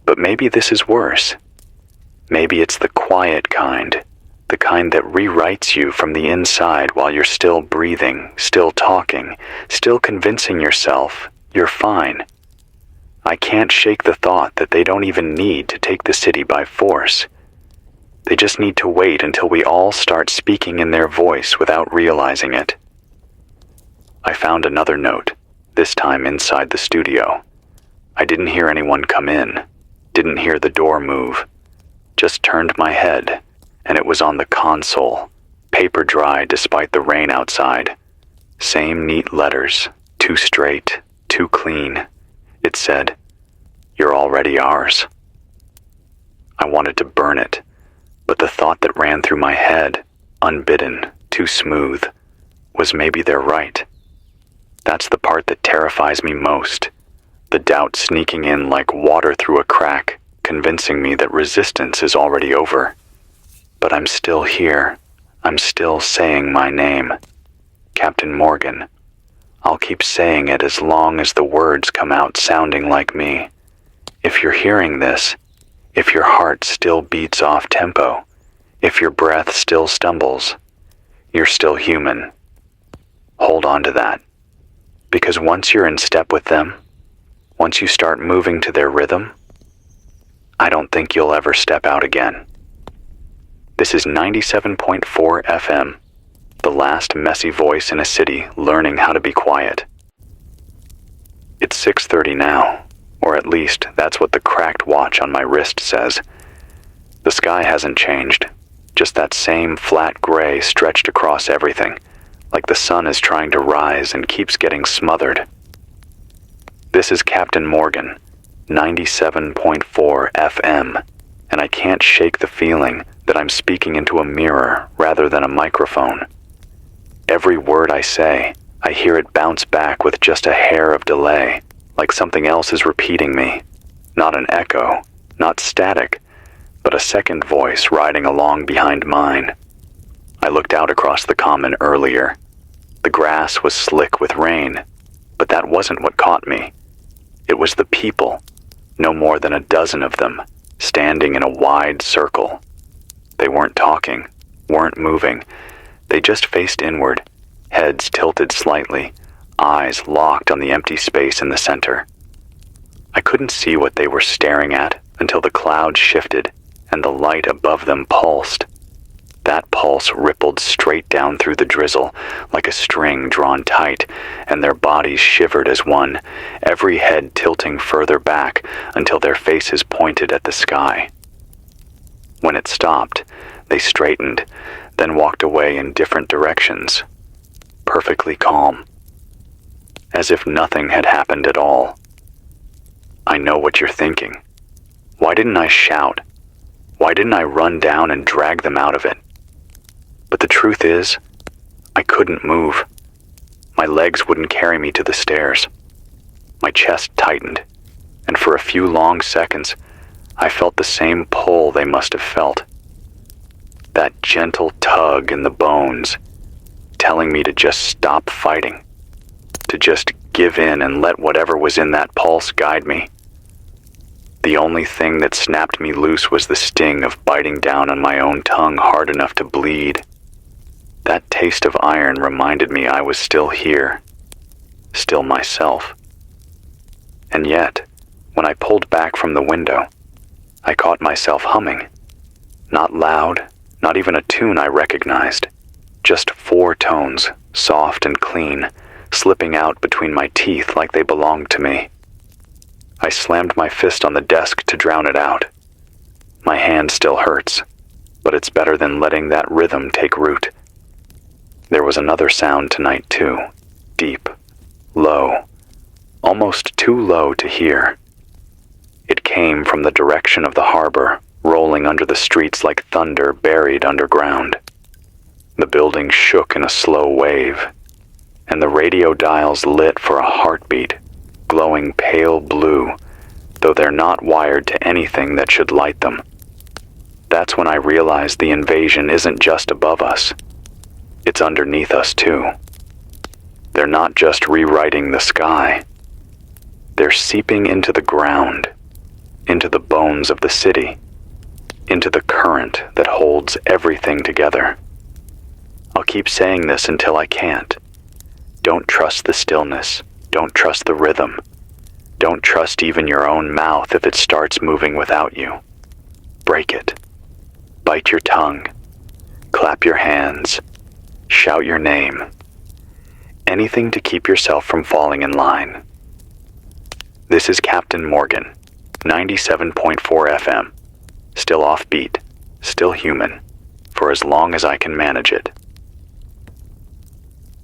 But maybe this is worse. Maybe it's the quiet kind, the kind that rewrites you from the inside while you're still breathing, still talking, still convincing yourself you're fine. I can't shake the thought that they don't even need to take the city by force. They just need to wait until we all start speaking in their voice without realizing it. I found another note, this time inside the studio. I didn't hear anyone come in, didn't hear the door move, just turned my head, and it was on the console, paper dry despite the rain outside. Same neat letters, too straight, too clean. It said, "You're already ours." I wanted to burn it, but the thought that ran through my head, unbidden, too smooth, was maybe they're right. That's the part that terrifies me most, the doubt sneaking in like water through a crack, convincing me that resistance is already over. But I'm still here. I'm still saying my name. Captain Morgan. I'll keep saying it as long as the words come out sounding like me. If you're hearing this, if your heart still beats off tempo, if your breath still stumbles, you're still human. Hold on to that. Because once you're in step with them, once you start moving to their rhythm, I don't think you'll ever step out again. This is 97.4 FM, the last messy voice in a city learning how to be quiet. It's 6:30 now, or at least that's what the cracked watch on my wrist says. The sky hasn't changed, just that same flat gray stretched across everything, like the sun is trying to rise and keeps getting smothered. This is Captain Morgan, 97.4 FM, and I can't shake the feeling that I'm speaking into a mirror rather than a microphone. Every word I say, I hear it bounce back with just a hair of delay, like something else is repeating me. Not an echo, not static, but a second voice riding along behind mine. I looked out across the common earlier. The grass was slick with rain, but that wasn't what caught me. It was the people, no more than a dozen of them, standing in a wide circle. They weren't talking, weren't moving. They just faced inward, heads tilted slightly, eyes locked on the empty space in the center. I couldn't see what they were staring at until the clouds shifted and the light above them pulsed. That pulse rippled straight down through the drizzle like a string drawn tight, and their bodies shivered as one, every head tilting further back until their faces pointed at the sky. When it stopped, they straightened, then walked away in different directions, perfectly calm, as if nothing had happened at all. I know what you're thinking. Why didn't I shout? Why didn't I run down and drag them out of it? But the truth is, I couldn't move. My legs wouldn't carry me to the stairs. My chest tightened, and for a few long seconds, I felt the same pull they must have felt. That gentle tug in the bones, telling me to just stop fighting, to just give in and let whatever was in that pulse guide me. The only thing that snapped me loose was the sting of biting down on my own tongue hard enough to bleed. That taste of iron reminded me I was still here, still myself. And yet, when I pulled back from the window, I caught myself humming. Not loud, not even a tune I recognized. Just 4 tones, soft and clean, slipping out between my teeth like they belonged to me. I slammed my fist on the desk to drown it out. My hand still hurts, but it's better than letting that rhythm take root. There was another sound tonight too, deep, low, almost too low to hear. It came from the direction of the harbor, rolling under the streets like thunder buried underground. The building shook in a slow wave, and the radio dials lit for a heartbeat, glowing pale blue, though they're not wired to anything that should light them. That's when I realized the invasion isn't just above us. It's underneath us too. They're not just rewriting the sky. They're seeping into the ground, into the bones of the city, into the current that holds everything together. I'll keep saying this until I can't. Don't trust the stillness. Don't trust the rhythm. Don't trust even your own mouth if it starts moving without you. Break it. Bite your tongue. Clap your hands. Shout your name. Anything to keep yourself from falling in line. This is Captain Morgan, 97.4 FM. Still offbeat, still human, for as long as I can manage it.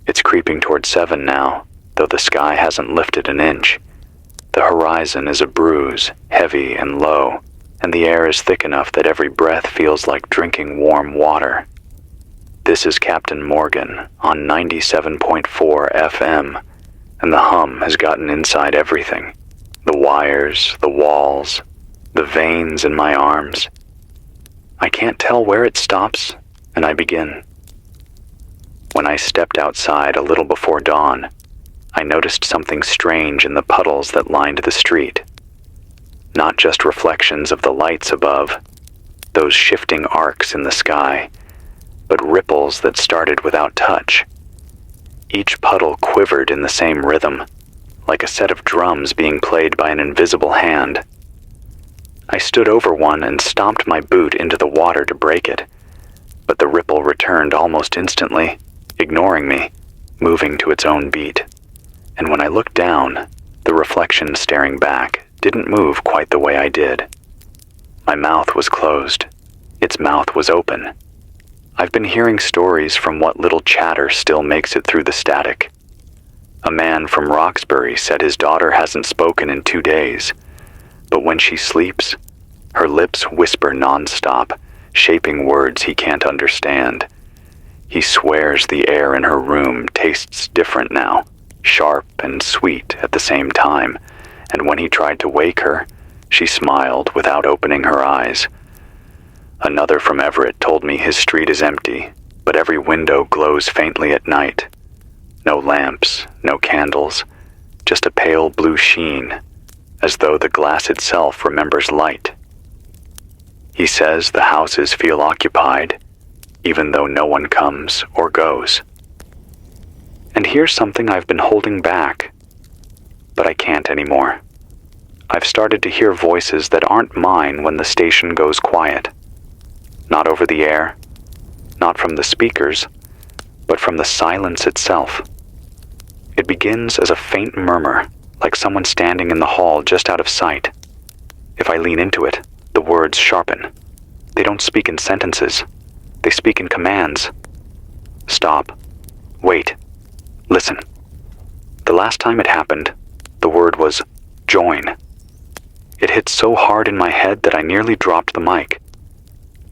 It's creeping toward 7 now, though the sky hasn't lifted an inch. The horizon is a bruise, heavy and low, and the air is thick enough that every breath feels like drinking warm water. This is Captain Morgan on 97.4 FM, and the hum has gotten inside everything. The wires, the walls, the veins in my arms. I can't tell where it stops, and I begin. When I stepped outside a little before dawn, I noticed something strange in the puddles that lined the street. Not just reflections of the lights above, those shifting arcs in the sky, but ripples that started without touch. Each puddle quivered in the same rhythm, like a set of drums being played by an invisible hand. I stood over one and stomped my boot into the water to break it, but the ripple returned almost instantly, ignoring me, moving to its own beat. And when I looked down, the reflection staring back didn't move quite the way I did. My mouth was closed. Its mouth was open. I've been hearing stories from what little chatter still makes it through the static. A man from Roxbury said his daughter hasn't spoken in 2 days, but when she sleeps, her lips whisper nonstop, shaping words he can't understand. He swears the air in her room tastes different now, sharp and sweet at the same time, and when he tried to wake her, she smiled without opening her eyes. Another from Everett told me his street is empty, but every window glows faintly at night. No lamps, no candles, just a pale blue sheen, as though the glass itself remembers light. He says the houses feel occupied, even though no one comes or goes. And here's something I've been holding back, but I can't anymore. I've started to hear voices that aren't mine when the station goes quiet. Not over the air, not from the speakers, but from the silence itself. It begins as a faint murmur, like someone standing in the hall just out of sight. If I lean into it, the words sharpen. They don't speak in sentences. They speak in commands. Stop. Wait. Listen. The last time it happened, the word was join. It hit so hard in my head that I nearly dropped the mic.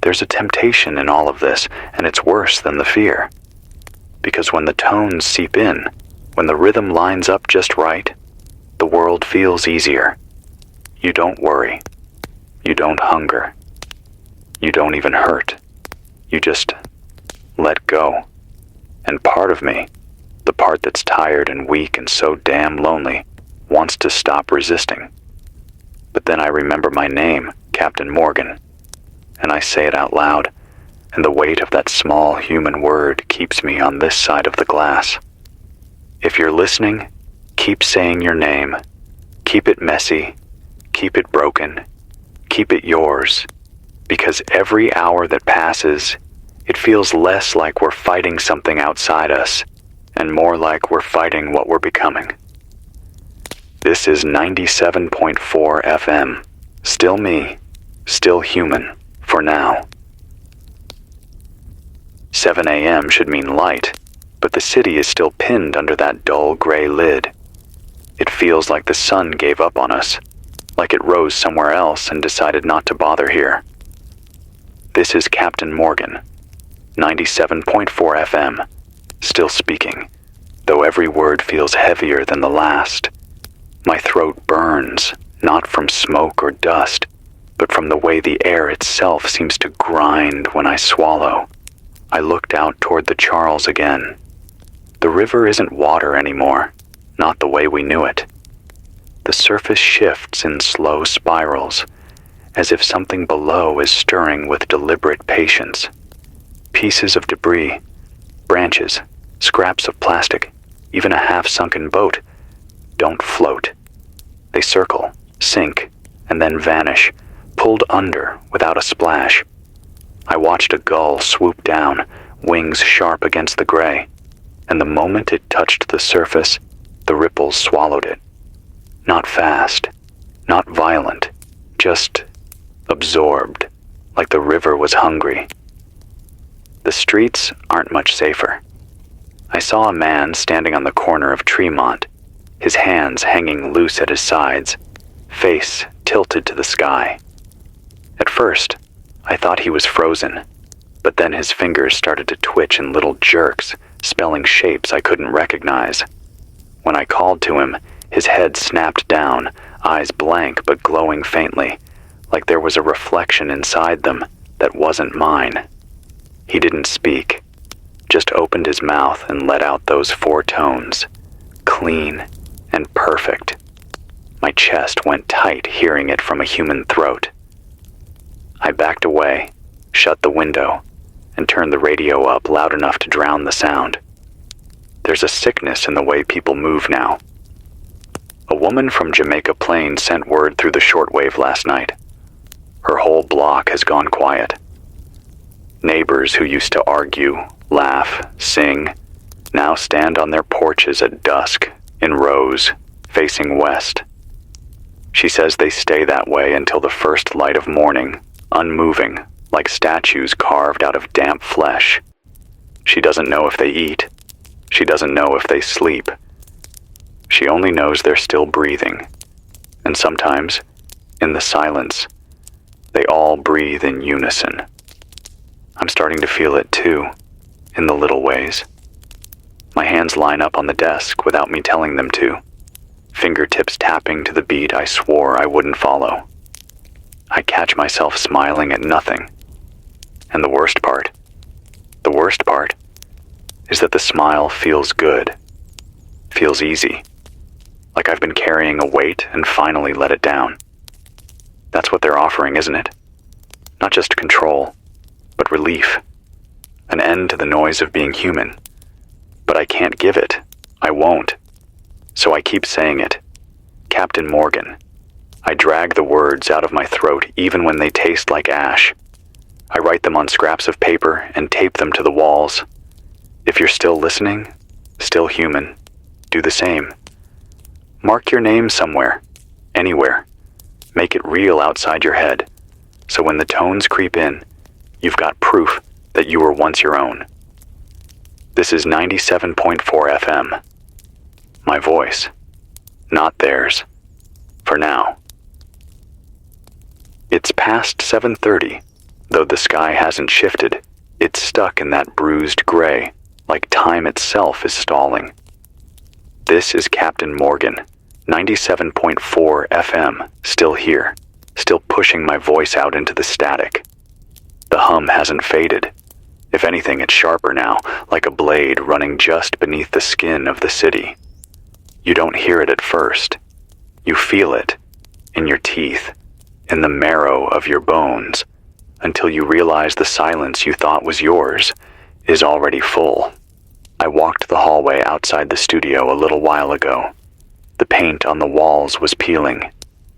There's a temptation in all of this, and it's worse than the fear. Because when the tones seep in, when the rhythm lines up just right, the world feels easier. You don't worry. You don't hunger. You don't even hurt. You just let go. And part of me, the part that's tired and weak and so damn lonely, wants to stop resisting. But then I remember my name, Captain Morgan, and I say it out loud, and the weight of that small human word keeps me on this side of the glass. If you're listening, keep saying your name. Keep it messy. Keep it broken. Keep it yours. Because every hour that passes, it feels less like we're fighting something outside us, and more like we're fighting what we're becoming. This is 97.4 FM. Still me. Still human. For now. 7 a.m. should mean light, but the city is still pinned under that dull gray lid. It feels like the sun gave up on us, like it rose somewhere else and decided not to bother here. This is Captain Morgan, 97.4 FM, still speaking, though every word feels heavier than the last. My throat burns, not from smoke or dust, but from the way the air itself seems to grind when I swallow. I looked out toward the Charles again. The river isn't water anymore, not the way we knew it. The surface shifts in slow spirals, as if something below is stirring with deliberate patience. Pieces of debris, branches, scraps of plastic, even a half-sunken boat, don't float. They circle, sink, and then vanish, pulled under without a splash. I watched a gull swoop down, wings sharp against the gray, and the moment it touched the surface, the ripples swallowed it. Not fast, not violent, just absorbed, like the river was hungry. The streets aren't much safer. I saw a man standing on the corner of Tremont, his hands hanging loose at his sides, face tilted to the sky. At first, I thought he was frozen, but then his fingers started to twitch in little jerks, spelling shapes I couldn't recognize. When I called to him, his head snapped down, eyes blank but glowing faintly, like there was a reflection inside them that wasn't mine. He didn't speak, just opened his mouth and let out those 4 tones, clean and perfect. My chest went tight hearing it from a human throat. I backed away, shut the window, and turned the radio up loud enough to drown the sound. There's a sickness in the way people move now. A woman from Jamaica Plain sent word through the shortwave last night. Her whole block has gone quiet. Neighbors who used to argue, laugh, sing, now stand on their porches at dusk, in rows, facing west. She says they stay that way until the first light of morning, unmoving, like statues carved out of damp flesh. She doesn't know if they eat. She doesn't know if they sleep. She only knows they're still breathing. And sometimes, in the silence, they all breathe in unison. I'm starting to feel it too, in the little ways. My hands line up on the desk without me telling them to, fingertips tapping to the beat I swore I wouldn't follow. I catch myself smiling at nothing. And the worst part is that the smile feels good, feels easy, like I've been carrying a weight and finally let it down. That's what they're offering, isn't it? Not just control, but relief, an end to the noise of being human. But I can't give it. I won't. So I keep saying it. Captain Morgan. I drag the words out of my throat even when they taste like ash. I write them on scraps of paper and tape them to the walls. If you're still listening, still human, do the same. Mark your name somewhere, anywhere. Make it real outside your head, so when the tones creep in, you've got proof that you were once your own. This is 97.4 FM. My voice, not theirs, for now. It's past 7:30, though the sky hasn't shifted. It's stuck in that bruised gray, like time itself is stalling. This is Captain Morgan, 97.4 FM, still here, still pushing my voice out into the static. The hum hasn't faded. If anything, it's sharper now, like a blade running just beneath the skin of the city. You don't hear it at first. You feel it, in your teeth, in the marrow of your bones, until you realize the silence you thought was yours is already full. I walked the hallway outside the studio a little while ago. The paint on the walls was peeling.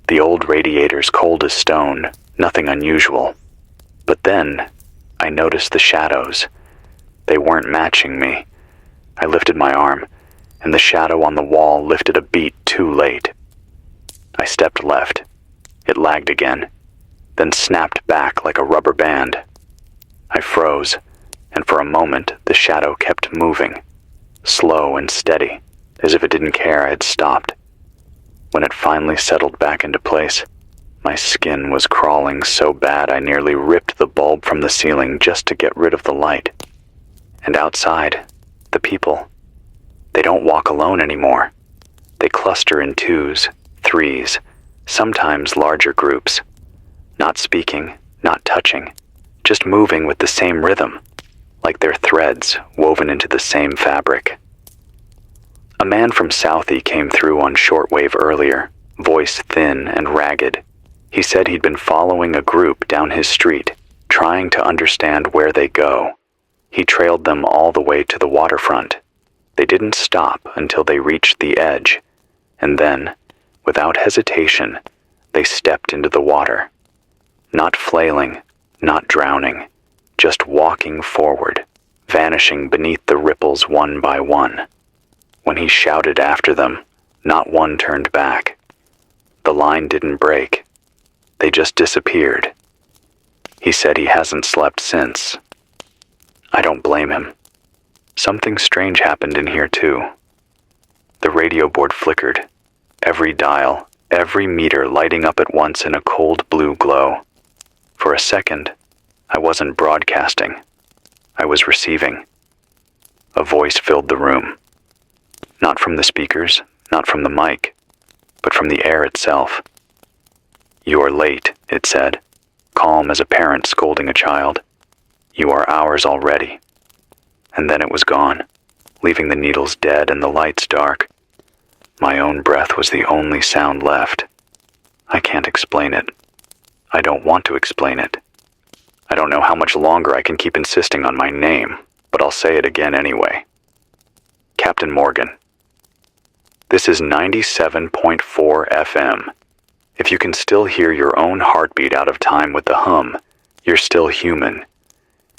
The old radiators cold as stone, nothing unusual. But then, I noticed the shadows. They weren't matching me. I lifted my arm, and the shadow on the wall lifted a beat too late. I stepped left. It lagged again, then snapped back like a rubber band. I froze, and for a moment the shadow kept moving, slow and steady, as if it didn't care I had stopped. When it finally settled back into place, my skin was crawling so bad I nearly ripped the bulb from the ceiling just to get rid of the light. And outside, the people, they don't walk alone anymore. They cluster in 2s, 3s, sometimes larger groups. Not speaking, not touching, just moving with the same rhythm, like they're threads woven into the same fabric. A man from Southie came through on shortwave earlier, voice thin and ragged. He said he'd been following a group down his street, trying to understand where they go. He trailed them all the way to the waterfront. They didn't stop until they reached the edge, and then, without hesitation, they stepped into the water. Not flailing, not drowning, just walking forward, vanishing beneath the ripples one by one. When he shouted after them, not one turned back. The line didn't break. They just disappeared. He said he hasn't slept since. I don't blame him. Something strange happened in here too. The radio board flickered, every dial, every meter lighting up at once in a cold blue glow. For a second, I wasn't broadcasting. I was receiving. A voice filled the room. Not from the speakers, not from the mic, but from the air itself. "You're late, it said, calm as a parent scolding a child. You are ours already. And then it was gone, leaving the needles dead and the lights dark. My own breath was the only sound left. I can't explain it. I don't want to explain it. I don't know how much longer I can keep insisting on my name, but I'll say it again anyway. Captain Morgan. This is 97.4 FM. If you can still hear your own heartbeat out of time with the hum, you're still human.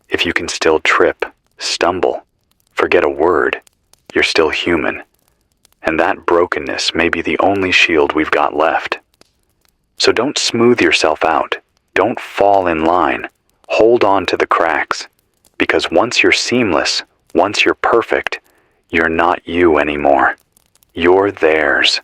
If you can still trip, stumble, forget a word, you're still human. And that brokenness may be the only shield we've got left. So don't smooth yourself out. Don't fall in line. Hold on to the cracks. Because once you're seamless, once you're perfect, you're not you anymore. You're theirs.